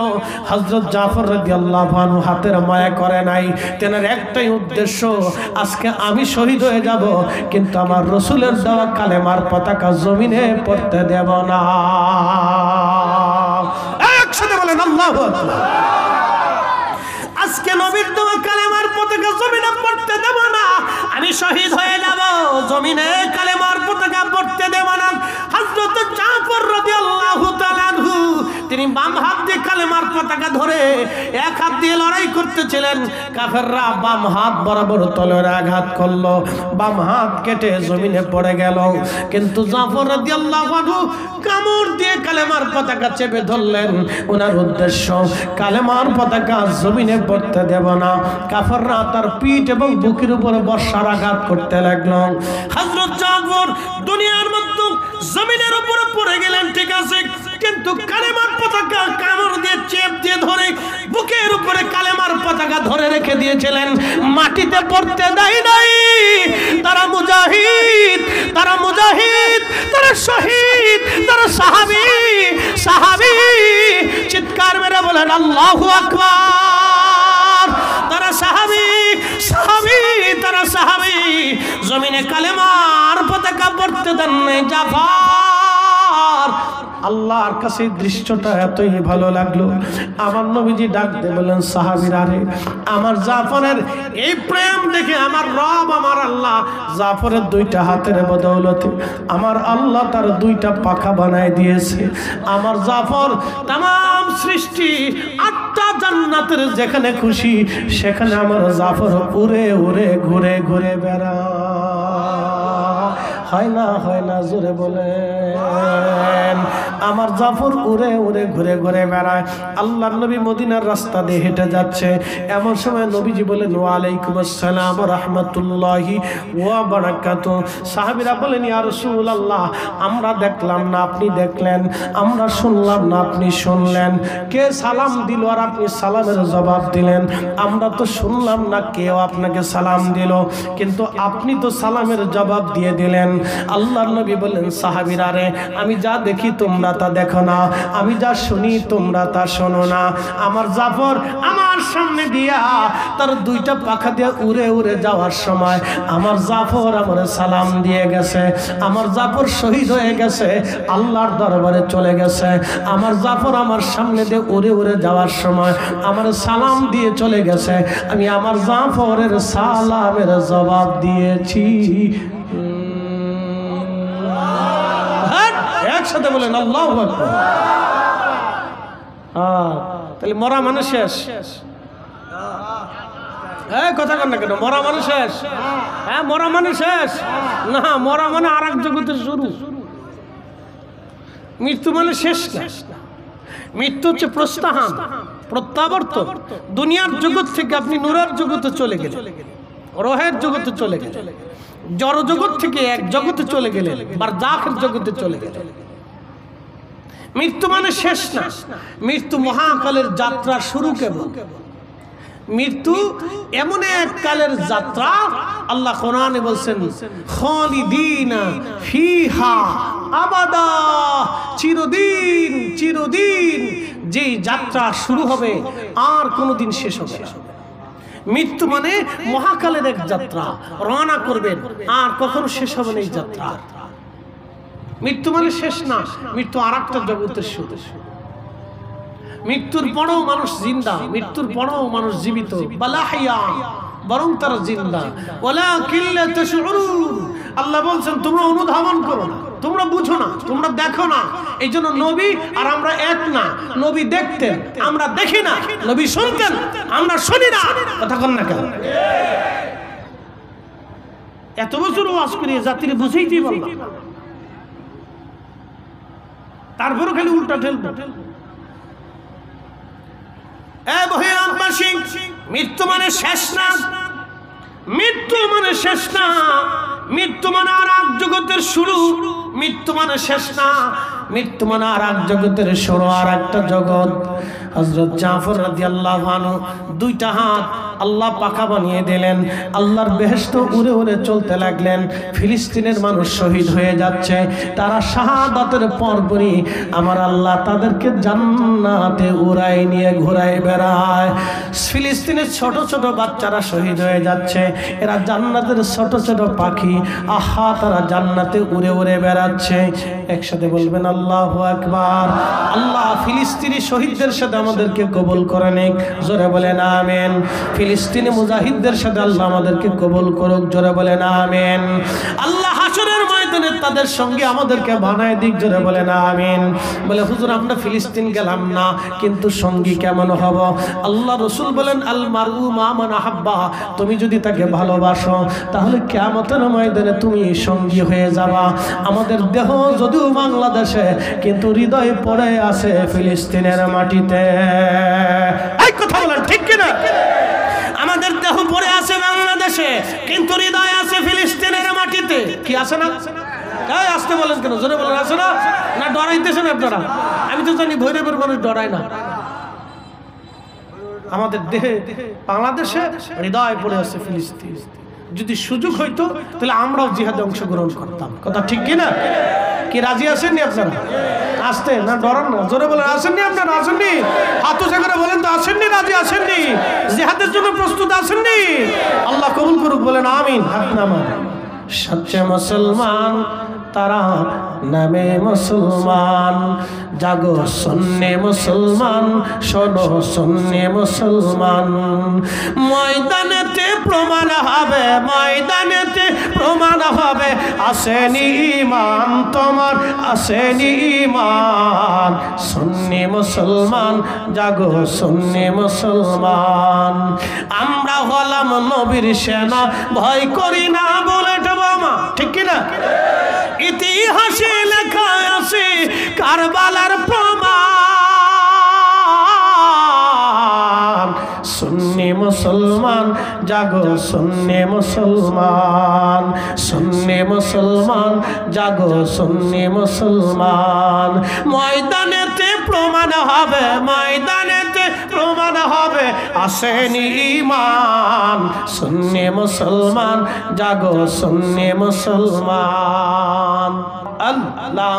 হযরত জাফর রাদিয়াল্লাহু আনহু হাতের মায়া করে নাই। তেনার একটাই উদ্দেশ্য, আজকে আমি শহীদ হয়ে যাব, কিন্তু আমার রাসূলের দেওয়া কালেমার পতাকা জমিনে পড়তে দেব না। একসাথে বলেন আল্লাহু আকবার। আজকে নবীর দেওয়া কালেমার পতাকা জমিনে পড়তে দেব না, আমি শহীদ হয়ে যাব, জমিনে কালেমার পতাকা পড়তে দেব না। হযরত জাফর রাদিয়াল্লাহু তাআলা আনহু তিনি বাম হাত দিয়ে কালেমার পতাকা ধরে এক হাত দিয়ে লড়াই করতেছিলেন। কাফেররা বাম হাত বরাবর তলোয়ারে আঘাত করলো, বাম হাত কেটে জমিনে পড়ে গেল। কিন্তু জাফর রাদিয়াল্লাহু আনহু কামড় দিয়ে কালেমার পতাকা চেপে ধরলেন। ওনার উদ্দেশ্য, কালেমার পতাকা জমিনে পড়তে দেব না। কাফেররা তার পিঠ এবং বুকের উপরে বর্ষার আঘাত করতে লাগলো। হযরত জাফর দুনিয়ার মধ্যে জমিনের উপরে পড়ে গেলেন, ঠিক আছে, কিন্তু কালেমার পতাকা কামড় দিয়ে চেপ দিয়ে ধরে বুকের উপরে কালেমার পতাকা ধরে রেখে দিয়েছিলেন, মাটিতে পড়তে দেয় নাই। তারা মুজাহিদ, তারা মুজাহিদ, তারা শহীদ, তারা সাহাবী, সাহাবী। চিৎকার মেরে বলেন আল্লাহু আকবার। তারা সাহাবী, সাহাবী, তারা সাহাবী। জমিনে কালেমার পতাকা পড়তে দেন নাই জাফর। আল্লাহর কাছে দৃশ্যটা এতই ভালো লাগলো, আমার নবীজি ডাক দিয়ে বলেন, সাহাবীরা রে, আমার জাফরের এই প্রেম দেখে আমার রব, আমার আল্লাহ জাফরের দুইটা হাতের বদৌলতে আমার আল্লাহ তার দুইটা পাখা বানায় দিয়েছে। আমার জাফর तमाम সৃষ্টি 8টা জান্নাতের যেখানে খুশি সেখানে আমার জাফর উড়ে উড়ে ঘুরে ঘুরে বেড়ায়। হয় না, হয় না, জোরে বলেন। আমার জাফর উড়ে উড়ে ঘুরে ঘুরে বেড়ায়। আল্লাহর নবী মদিনার রাস্তা দিয়ে হেঁটে যাচ্ছে, এমন সময় নবীজি বলেন, ওয়া আলাইকুম আসসালাম ওয়া রাহমাতুল্লাহি ওয়া বারাকাতুহু। সাহাবীরা বলেন, ইয়া রাসূলুল্লাহ, আমরা দেখলাম না আপনি দেখলেন, আমরা শুনলাম না আপনি শুনলেন। কে সালাম দিল আর আপনি সালামের জবাব দিলেন? আমরা তো শুনলাম না কেউ আপনাকে সালাম দিল, কিন্তু আপনি তো সালামের জবাব দিয়ে দিলেন। আল্লাহর নবী বলেন, সাহাবীরা রে, আমি যা দেখি তোমরা তা দেখো না, আমি যা শুনি তোমরা তা শোনো না। আমার জাফর আমার সামনে দিয়া তার দুইটা পাখা দিয়ে উড়ে উড়ে যাওয়ার সময় আমার জাফর আমার সালাম দিয়ে গেছে। আমার জাফর শহীদ হয়ে গেছে, আল্লাহর দরবারে চলে গেছে। আমার জাফর আমার সামনে দিয়ে উড়ে উড়ে যাওয়ার সময় আমার সালাম দিয়ে চলে গেছে। আমি আমার জাফরের সালামের জবাব দিয়েছি। একসাথে বলেন আল্লাহু আকবার। তাহলে মরা মানুষ শেষ? কথা কন না কেন? মরা মানুষ শেষ? হ্যাঁ, মরা মানুষ শেষ না, মরা মানে আর এক জগতের শুরু। মৃত্যু মানে শেষ না, মৃত্যু হচ্ছে প্রস্থান, প্রত্যাবর্তন। দুনিয়ার জগৎ থেকে আপনি নূরের জগতে চলে গেলেন, রহের জগতে চলে গেলেন, জড় জগৎ থেকে এক জগতে চলে গেলেন, বারজাখের জগতে চলে গেলেন। মৃত্যু মানে শেষ না, মৃত্যু মহাকালের যাত্রা শুরু কেবল। মৃত্যু এমন এক কালের যাত্রা, আল্লাহ কোরআনে বলছেন, খালিদিনা ফিহা আবাদা, চিরদিন চিরদিন যেই যাত্রা শুরু হবে আর কোনোদিন শেষ হবে না। মৃত্যু মানে মহাকালের এক যাত্রা, রওনা করবেন আর কখনো শেষ হবে না এই যাত্রা। মৃত্যু মানে শেষ না, মৃত্যু আর একটা জগতের শুরু। মৃত্যুর পরেও মানুষ জিন্দা, মৃত্যুর পরেও মানুষ জীবিত, বালাহিয়া, বরং তারা জিন্দা। ওয়ালাকিন লা তাশউরুন, আল্লাহ বলছেন তোমরা অনুধাবন করো না, তোমরা বুঝো না, তোমরা দেখো না। এই জন্য নবী আর আমরা এক না। নবী দেখতেন, আমরা দেখি না। নবী শুনতেন, আমরা শুনি না। কথা কন না কেন? এত বছর ওয়াজ করে জাতির বুঝাইতেই বললাম, তারপরও খালি উল্টা ঠেলবো। মৃত্যু মানে শেষ না, মৃত্যু মানে শেষ না, মৃত্যু মানে আর এক জগতের শুরু। মৃত্যু মানে শেষ না, মৃত্যু মানে আর এক জগতের শুরু, আর একটা জগৎ। হযরত জাফর রাদিয়াল্লাহু আনহু দুইটা হাত আল্লাহ পাকা বানিয়ে দিলেন, আল্লাহর বেহেশত উড়ে উড়ে চলতে লাগলেন। ফিলিস্তিনের মানুষ শহীদ হয়ে যাচ্ছে, তারা শাহাদাতের পরপরই আমার আল্লাহ তাদেরকে জান্নাতে উড়াই নিয়ে ঘুরাই বেড়ায়। ফিলিস্তিনের ছোট ছোট বাচ্চারা শহীদ হয়ে যাচ্ছে, এরা জান্নাতের ছোট ছোট পাখি, আহা তারা জান্নাতে উড়ে উড়ে বেড়াচ্ছে। একসাথে বলবেন আল্লাহু আকবার। আল্লাহ ফিলিস্তিনি শহীদদের সাথে আমাদেরকে কবুল করে নিক, জোরে বলেন আমিন। ফিলিস্তিনি মুজাহিদদের সাথে আল্লাহ আমাদেরকে কবুল করুক, জোরে বলেন আমিন। আল্লাহ হাশরের ময়দানে তাদের সঙ্গে আমাদেরকে বানায় দিক, জোরে বলেন আমিন। বলে হুজুর আমরা ফিলিস্তিন গেলাম না, কিন্তু সঙ্গী কেমন হব? আল্লাহ রাসূল বলেন আল মারউ মা মান আহাব্বা, তুমি যদি তাকে ভালোবাসো তাহলে কিয়ামতের ময়দানে তুমি সঙ্গী হয়ে যাবা। আমাদের দেহ যদিও বাংলাদেশে, কিন্তু হৃদয় পড়ে আছে ফিলিস্তিনের মাটিতে। এই কথা বলেন ঠিক কিনা? আমাদের দেহ পড়ে আছে বাংলাদেশে, কিন্তু হৃদয় আছে ফিলিস্তিনের মাটিতে। কি আছে না? এই আসতে বলেন কেন? জোরে বলেন আছে না? না ডরাইতেছেন আপনারা? আমি তো জানি ভৈরবের মানুষ ডরায় না। আমাদের দেহে বাংলাদেশে, হৃদয় পড়ে আছে ফিলিস্তিন। যদি সুযোগ হইতো তাহলে আমরাও জিহাদে অংশগ্রহণ করতাম। কথা ঠিক কিনা? কি রাজি আছেননি আপনারা? আসতে না ডরান না, জোরে বলেন আসেননি আপনারা? আসেননি? হাত উঁচা করে বলেন তো আসেননি? রাজি আসেননি? জিহাদের জন্য প্রস্তুত আসেননি? আল্লাহ কবুল করুক, বলেন আমিন। হাত নামান। সচ্চে মুসলমান তারা নামে মুসলমান, জাগো সুন্নি মুসলমান, শোনো সুন্নি মুসলমান। ময়দানেতে প্রমাণ হবে, ময়দানেতে প্রমাণ হবে, আসেনি ঈমান তোমার, আসেনি ঈমান। সুন্নি মুসলমান, জাগো সুন্নি মুসলমান। আমরা হলাম নবীর সেনা, ভয় করি না বুলেট বোমা, ঠিক কিনা? ইতিহাসে লেখা আছে কারবালার প্রমাণ। সুন্নি মুসলমান জাগো, সুন্নি মুসলমান, সুন্নি মুসলমান জাগো, সুন্নি মুসলমান। ময়দানেতে প্রমাণ হবে, ময়দানেতে প্রমাণ হবে, আসেনি ঈমান। সুন্নি মুসলমান জাগো, সুন্নি মুসলমান। আল্লাহ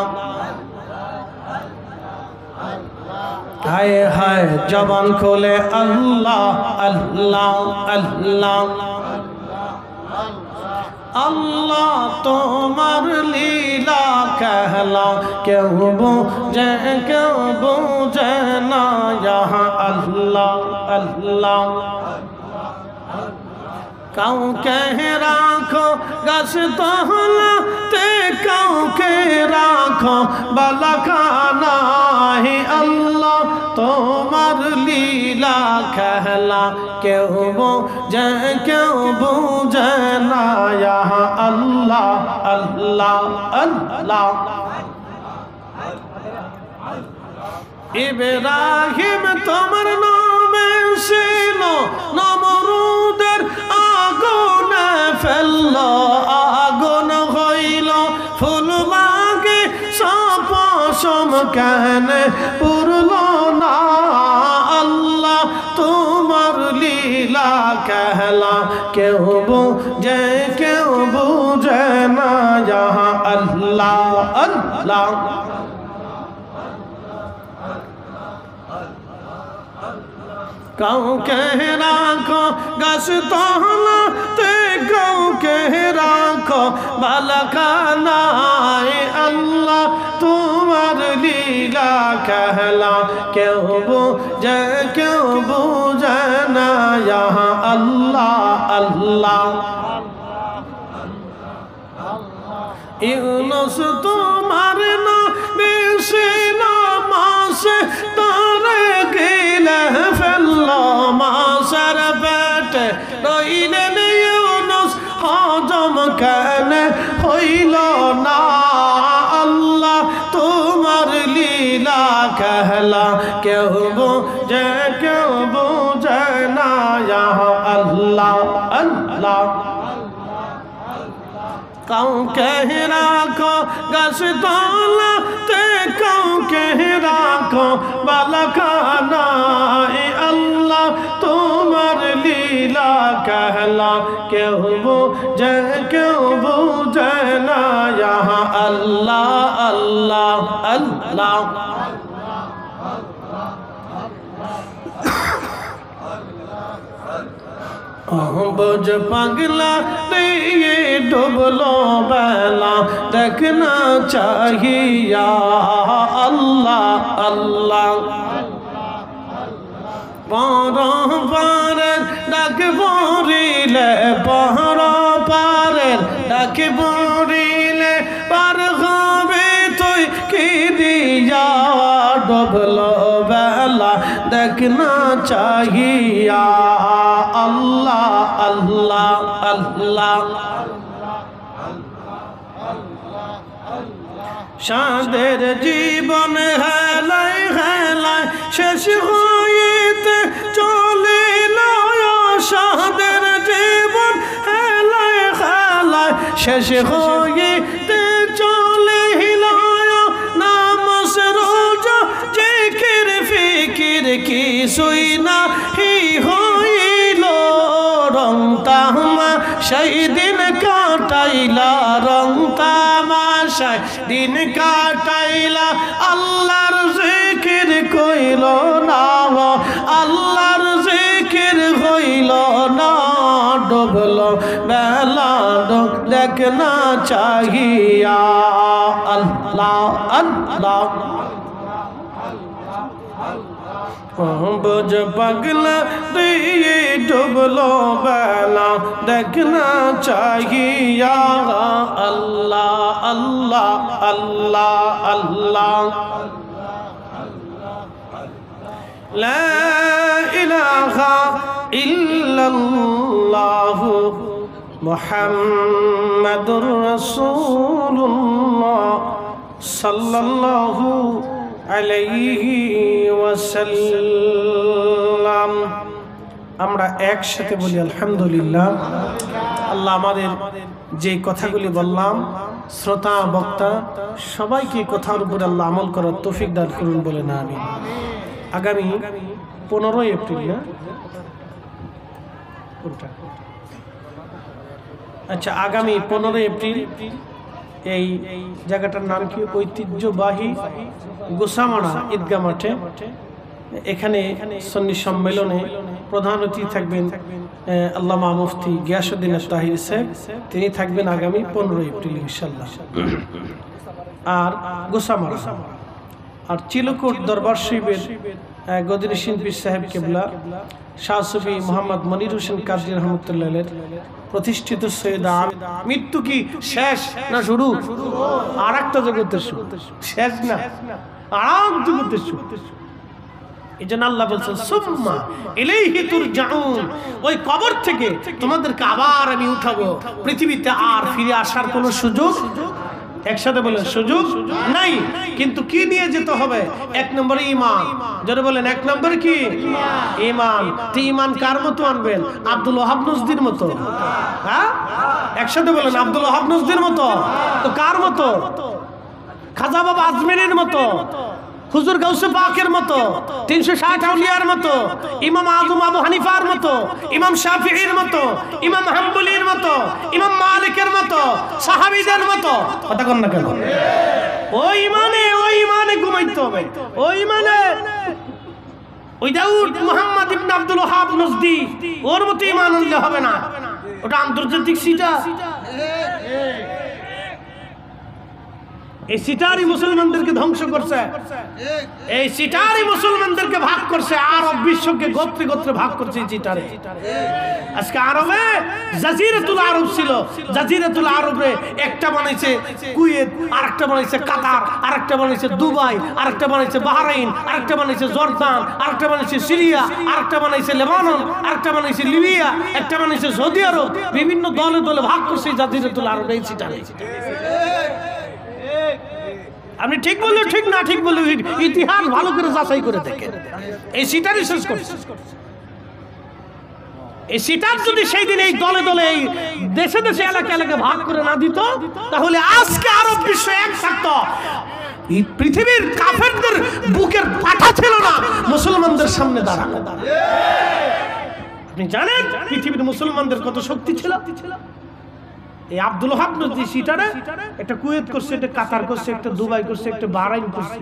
হায় হায় জবান খোলে আল্লাহ আল্লাহ আল্লাহ। আল্লাহ তোমার লীলা कहला কেউ বুঝে কেউ বুঝে না यहाँ আল্লাহ আল্লাহ। কাউকে রাখো গাছ তলাতে, কাউকে রাখো বালাখানায়। আল্লাহ তোমার লীলা খেলা কেউ বুঝে কেউ বুঝে না यहाँ আল্লাহ আল্লাহ আল্লাহ। ইব্রাহিম তোমার নামে ছিল নমরুদের আগুনে ফেলল, আগুন হইল ফুলবাগে সপসম কেন পুরল না। আল্লাহ তোমার লীলা कहला কেউ বুঝে কেউ বুঝে না यहाँ আল্লাহ আল্লাহ। কাউকে রাখো গাছ তলাতে, কাউকে রাখো বালাখানায়। আল্লাহ তোমার লীলা कहला কেউ বুঝে কেউ বুঝে না यहाँ আল্লাহ আল্লাহ। ইউনুস তোমার নবী ছিল মাছে তারে গিলে ফেলল, মাছের পেটে রইলেন ইউনুস হজম কেন হইল না। আল্লাহ তোমার লীলা कहला কেউ বুঝে কেউ বুঝে না यहाँ আল্লাহ আল্লাহ। কাউকে রাখো গাছ তলাতে, কাউকে রাখো বালাখানায়। আল্লাহ তোমার লীলা বেলা কেউ বুঝে না ইয়া আল্লাহ আল্লাহ আল্লাহ বুঝ পাগলা দিয়ে ডুবলো বেলা দেখনা চাহিয়া আল্লাহ আল্লাহ পারের ডাক পড়িলে পারের ডাক পড়িলে পার হবে তুই কি দিয়া ডুবলো বেলা দেখনা চাহিয়া আল্লাহ আল্লাহ আল্লাহ সাদের জীবন হেলায় হেলায় শেষ হইতে চলিল সাদের জীবন হেলায় হেলায় শেষ হইতে চলিল নামাজ রোজা জিকির ফিকির কিছুই নাহি হইল রং তামা সেই দিন কাটাইলা রং তামাশায় দিন কাটাইলা আল্লাহর জিকির কইল না আল্লাহর জিকির হইল না ডুবল বেলা দেখনা চাহিয়া আল্লাহ আল্লাহ বুঝ পাগলা দিয়ে ডুবলো বেলা দেখনা চাহিয়া আল্লাহ আল্লাহ আল্লাহ আল্লাহ লা ইলাহা ইল্লাল্লাহ মুহাম্মাদুর রাসূলুল্লাহ সাল্লাল্লাহু আলাইহি ওয়াসাল্লাম। আমরা একসাথে বলি আলহামদুলিল্লাহ। আল্লাহ আমাদের যে কথাগুলি বললাম শ্রোতা বক্তা সবাইকে কথার উপর আল্লাহ আমল করার তৌফিক দান করুন বলে না আমি। আগামী 15 এপ্রিল না আচ্ছা আগামী 15 এপ্রিল এই জায়গাটার নাম কি ঐতিহ্যবাহী গোসামারা ঈদগাহ মাঠে এখানে সুন্নি সম্মেলনে প্রধান অতিথি থাকবেন আল্লামা মুফতি গিয়াসউদ্দিন তাহির সাহেব। তিনি থাকবেন আগামী 15 এপ্রিল ইনশাআল্লাহ। আর গোসামারা আর চিলকোট দরবার শরীফের গদিনী পীর সাহেব কেবলা শাহ সুফি মোহাম্মদ মনির হোসেন কাজী রহমতুল্লাহ প্রতিষ্ঠিত সৈয়দ মৃত্যু কি শেষ না শুরু? আর একটা জগতের শেষ না, আরাম জগতের এই জন্য আল্লাহ বলছেন সুম্মা ইলাইহি তুরজাউন, ওই কবর থেকে তোমাদেরকে আবার আমি উঠাবো। পৃথিবীতে আর ফিরে আসার কোনো সুযোগ, একসাথে বলেন সুযোগ নাই। কিন্তু কি নিয়ে যেতে হবে? 1 নম্বরে ঈমান। যারা বলেন 1 নম্বরে কি? ঈমান। তো ঈমান কার মতো আনবেন? আব্দুল ওয়াহাব নজদির মতো? হ্যাঁ, একসাথে বলেন আব্দুল ওয়াহাব নজদির মতো। তো কার মতো? খাজা বাবা আজমিরের মতো, হুজুর গাউসে পাকের মতো, 360 আউলিয়ার মতো, ইমাম আযম আবু হানিফার মতো, ইমাম শাফিঈর মতো, ইমাম হাম্বলির মতো, ইমাম মালিকের মতো, সাহাবীদের মতো। কথা কন না কেন? ওই ইমানে ঘুমাইতে হবে। ওই ইমানে ওই দাউদ মুহাম্মদ ইবনে আব্দুল ওয়াহাব নজদি ওর মতো ঈমান আনলে হবে না। ওটা আন্তর্জাতিক সিটা। এই সিটারই মুসলমানদেরকে ধ্বংস করছে, এই সিটারই মুসলমানদেরকে ভাগ করছে, আরব বিশ্বকে গোত্রে গোত্রে ভাগ করছে এই সিটারে। আজকে আরবে জাজিরাতুল আরব ছিল, জাজিরাতুল আরবে একটা বানাইছে কুয়েত, আরেকটা বানাইছে কাতার, আরেকটা বানাইছে দুবাই, আরেকটা বানাইছে বাহরাইন, আরেকটা বানাইছে জর্দান, আরেকটা বানাইছে সিরিয়া, আরেকটা বানাইছে লেবানন, আরেকটা বানাইছে লিবিয়া, একটা বানাইছে সৌদি আরব। বিভিন্ন দলে দলে ভাগ করছে জাজিরাতুল আরব এই সিটারে। আপনি ঠিক বললে ঠিক, না ঠিক বললে ইতিহাস ভালো করে যাচাই করে দেখেন। এই সিটারই শেষ করছে। এই সিটার যদি সেই দিন এই দলে দলে এই দেশে দেশে এলাকা এলাকা ভাগ করে না দিত, তাহলে আজকে আরব বিশ্ব এক থাকতো। এই পৃথিবীর কাফেরদের বুকের পাঠা ছিল না মুসলমানদের সামনে দাঁড়ানো। আপনি জানেন পৃথিবীর মুসলমানদের কত শক্তি ছিল? এই আব্দুল ওহাব নদী সিটারে একটা কুয়েত করছে, একটা কাতার করছে, একটা দুবাই করছে, একটা বাহরাইন করছে।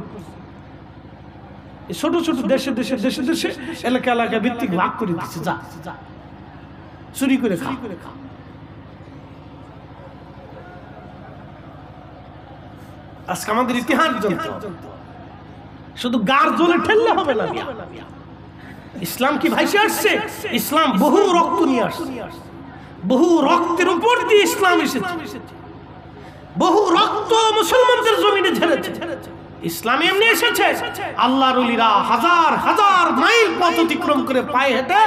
ছোট ছোট দেশে দেশে দেশে দেশে এলাকা এলাকা ভিত্তিক ভাগ করে দিচ্ছে, যা চুরি করে খা। আজকে আমাদের ইতিহাস জানতে শুধু গার জোরে ঠেললে হবে না। ইসলাম কি ভাইসে আসছে? ইসলাম বহু রক্ত নিয়ে আসছে, বহু রক্তের উপর দিয়ে ইসলাম এসেছে, বহু রক্ত মুসলমানদের জমিনে ঝরেছে। ইসলাম এমনি এসেছে আল্লাহর ওলিরা হাজার হাজার মাইল পথ অতিক্রম করে পায়ে হেঁটে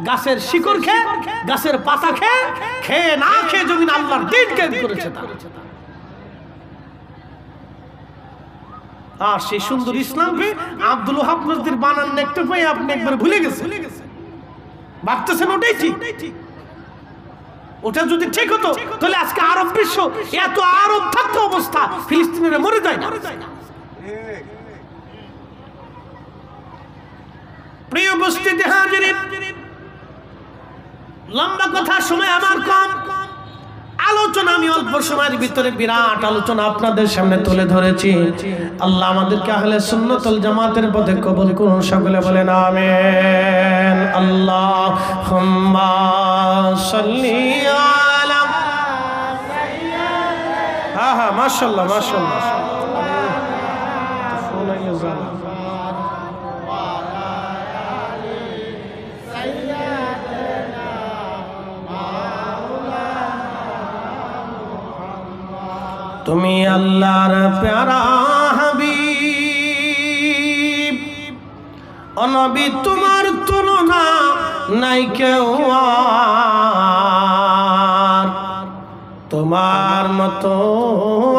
গাছের শিকড় খেয়ে, গাছের পাতা খেয়ে, খেয়ে না খেয়ে জমিন আল্লাহর দ্বীন কায়েম করেছে। আর সেই সুন্দর ইসলামকে আব্দুল ওহাব নজদির বানান একটা পাই আপনি একবার ভুলে গেছেন, ভাবতেছেন ওটাই ঠিক। ওটা যদি ঠিক হতো তাহলে আজকে আরব বিশ্ব এত আরব থাকতো অবস্থা ফিলিস্তিনিরা মরে যায় না। প্রিয় উপস্থিতি হাজিরিন, লম্বা কথা সময় আমার কম, আলোচনা আমি অল্প সময়ের ভিতরে বিরাট আলোচনা আপনাদের সামনে তুলে ধরেছি। আল্লাহ আমাদেরকে আহলে সুন্নাত ওয়াল জামাতের পথে কবুল করুন, সকলে বলেন আমিন। আল্লাহুম্মা সাল্লি আলা সাইয়্যিদিনা মাশাআল্লাহ মাশাআল্লাহ। তুমি আল্লাহর প্যারা হাবিব, ও নবী তোমার তুলনা নাই কেউ আর, তোমার মতো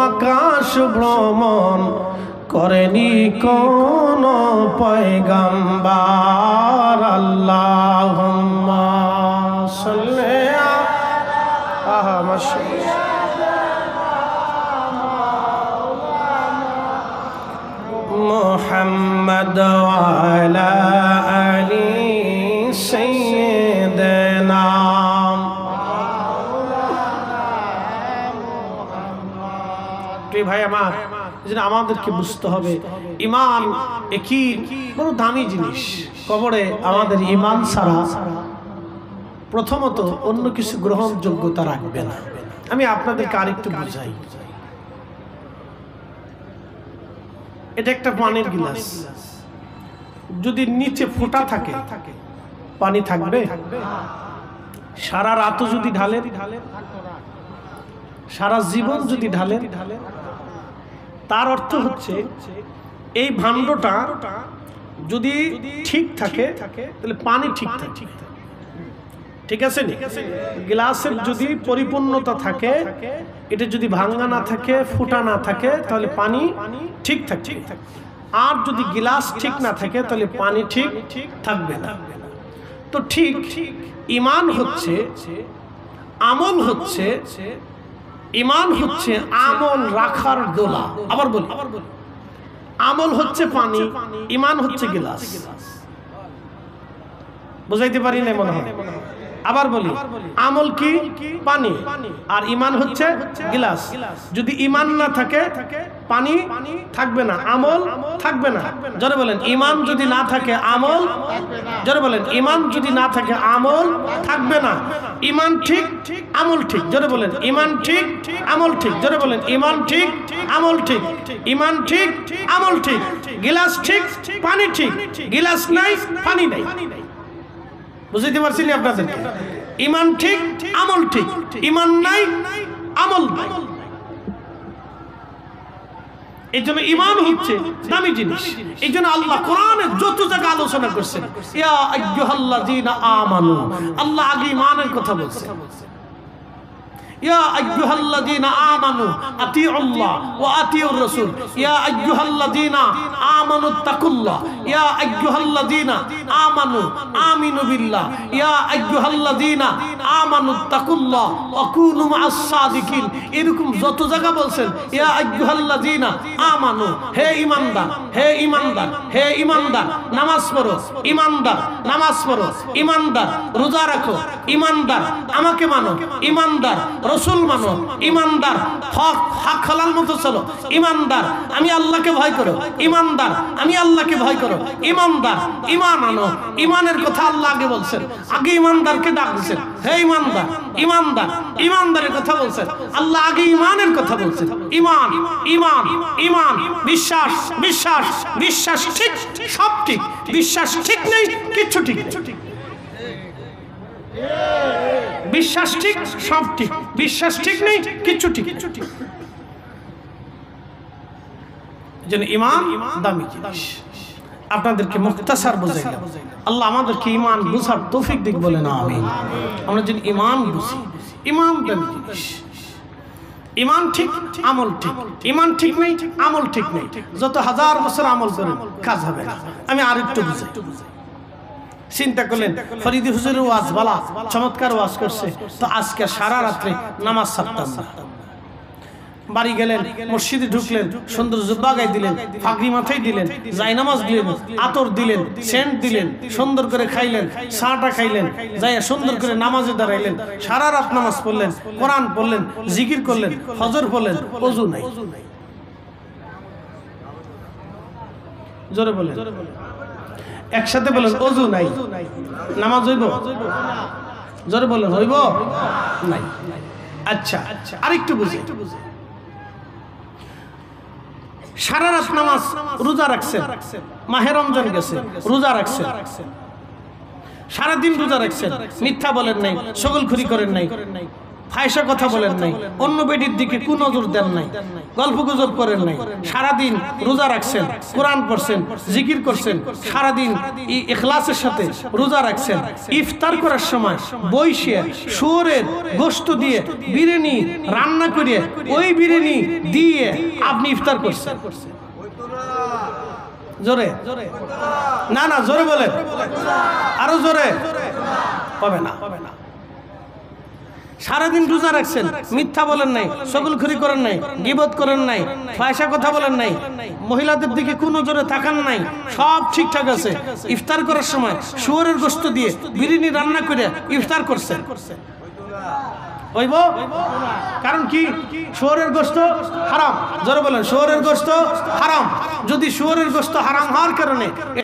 আকাশ ভ্রমণ করেনি কোন পয়গম্বর। আল্লাহুম্মা সাল্লি আলা মুহাম্মদ ওয়া আলা আলি সাইয়্যিদিনা। প্রিয় ভাই আমার, আমাদেরকে বুঝতে হবে ঈমান একই বড় দামি জিনিস। কবরে আমাদের ঈমান ছাড়া প্রথমত অন্য কিছু গ্রহণযোগ্যতা রাখবে না। আমি আপনাদেরকে আরেকটু বুঝাই। এটা একটা পানির গ্লাস, যদি নিচে ফোঁটা থাকে পানি থাকবে? সারা রাতও যদি ঢালেন, সারা জীবন যদি ঢালেন, তার অর্থ হচ্ছে এই ভাণ্ডটা যদি ঠিক থাকে তাহলে পানি ঠিক থাকে। ঠিক আছে? গ্লাসের যদি পরিপূর্ণতা থাকে, এটা যদি ভাঙা না থাকে, ফোঁটা না থাকে, তাহলে পানি ঠিক থাকে। আর যদি গ্লাস ঠিক না থাকে তাহলে পানি ঠিক থাকবে না। তো ঠিক ঈমান হচ্ছে, আমল হচ্ছে, ঈমান হচ্ছে আমল রাখার ডোলা। আবার বলি, আমল হচ্ছে পানি, ঈমান হচ্ছে গ্লাস। বুঝাইতে পারি না মনে হয়? আবার বলি, আমল কি? পানি, আর ঈমান হচ্ছে গ্লাস। যদি ঈমান না থাকে পানি থাকবে না, আমল থাকবে না। জোরে বলেন, ঈমান যদি না থাকে আমল, জোরে বলেন, ঈমান যদি না থাকে আমল থাকবে না। ঈমান ঠিক, আমল ঠিক। জোরে বলেন, ঈমান ঠিক, আমল ঠিক। জোরে বলেন, ঈমান ঠিক, আমল ঠিক। ঈমান ঠিক, আমল ঠিক। গ্লাস ঠিক, পানি ঠিক। গ্লাস নাই, পানি নাই। বুঝতে পারছি না আপনাদেরকে? ঈমান ঠিক, আমল ঠিক। ঈমান নাই, আমল নাই। এই জন্য ঈমান হচ্ছে দামি জিনিস। এই জন্য আল্লাহ কোরআনে যত জায়গা আলোচনা করছেন, ইয়া আইয়ুহাল্লাযীনা আমানু, আল্লাহ আগে ঈমানের কথা বলছেন। يا أيها الذين آمنوا أطيعوا الله وأطيعوا الرسول يا أيها الذين آمنوا اتقوا الله يا أيها الذين آمنوا آمنوا بالله يا أيها الذين آمنوا اتقوا الله وكونوا مع الصادقين এরকম যত জায়গা বলছেন ইয়া আইয়ুহাল্লাযীনা আমানু হে ঈমানদার হে ঈমানদার হে ঈমানদার নামাজ পড়ো ঈমানদার নামাজ পড়ো ঈমানদার রোজা রাখো ঈমানদার আমাকে মানো ঈমানদার রাসূল মানো ঈমানদার হক হালাল মতো চলো ঈমানদার আমি আল্লাহকে ভয় করো ঈমানদার আমি আল্লাহকে ভয় করো ঈমানদার ঈমান আনো ঈমানের কথা আল্লাহ আগে বলছেন আগে ঈমানদারকে ডাক দিয়েছেন হে ঈমানদার ঈমানদার ঈমানদারের কথা বলছেন আল্লাহ আগে ঈমানের কথা বলছেন ঈমান ঈমান ঈমান বিশ্বাস বিশ্বাস বিশ্বাস ঠিক সব ঠিক বিশ্বাস ঠিক নেই কিচ্ছু ঠিক নেই বিশ্বাস ঠিক সব ঠিক বিশ্বাস ঠিক নেই কিচ্ছু ঠিক যেন ঈমান দামি জিনিস আপনাদেরকে মুখতাসার বুঝাইলাম আল্লাহ আমাদেরকে ঈমান বুঝার তৌফিক দিক বলেন আমিন আমরা যেন ঈমান বুঝি ঈমান দামি জিনিস ঈমান ঠিক আমল ঠিক ঈমান ঠিক নেই আমল ঠিক নেই যত হাজার বছর আমল করেন কাজ হবে না আমি আরেকটু বুঝাই চিন্তা করলেন ফরিদি হুজুরের ওয়াজ বলা চমৎকার ওয়াজ করছে তো আজকে সারা রাত্রে নামাজ ছাড়তাম না বাড়ি গেলেন মসজিদে ঢুকলেন সুন্দর জুব্বা গায়ে দিলেন ফাগরি মাথায় দিলেন জায়নামাজ দিলেন আতর দিলেন সেন্ট দিলেন সুন্দর করে খাইলেন চাটা খাইলেন যাইয়া সুন্দর করে নামাজে দাঁড়াইলেন সারা রাত নামাজ পড়লেন কোরআন পড়লেন জিকির করলেন ফজর পড়লেন ওযু নাই জোরে বলেন একসাথে বলেন ওযু নাই নামাজ হইব জোরে বলেন হইব নাই আচ্ছা আরেকটু বুঝি সারা রাত নামাজ রোজা রাখছেন মাহে রমজান গেছে রোজা রাখছেন সারাদিন রোজা রাখছেন মিথ্যা বলেন নাই সকলখুরি করেন নাই ফায়সা কথা বলেন নাই অন্য বেটির দিকে কোন নজর দেন নাই গল্প গুজব করেন নাই সারাদিন রোজা রাখছেন কোরআন পড়ছেন জিকির করছেন সারাদিন ইখলাসের সাথে রোজা রাখছেন ইফতার করার সময় বইসে শুয়োরের গোশত দিয়ে বিরিয়ানি রান্না করে ওই বিরিয়ানি দিয়ে আপনি ইফতার করছেন জোরে না না জোরে বলেন আরো জোরে হবে না সারাদিন রোজা রাখছেন মিথ্যা বলেন নাই সকলখুরি করেন নাই গীবত করেন নাই ফায়সা কথা বলেন নাই মহিলাদের দিকে কোনো জোরে তাকান নাই সব ঠিকঠাক আছে ইফতার করার সময় শুয়োরের গোশত দিয়ে বিরিয়ানি রান্না করে ইফতার করছেন হইব কারণ কি শুয়োরের গোশত হারাম জোরে বলেন শুয়োরের গোশত হারাম যদি শুয়োরের গোশত হারাম হওয়ার কারণে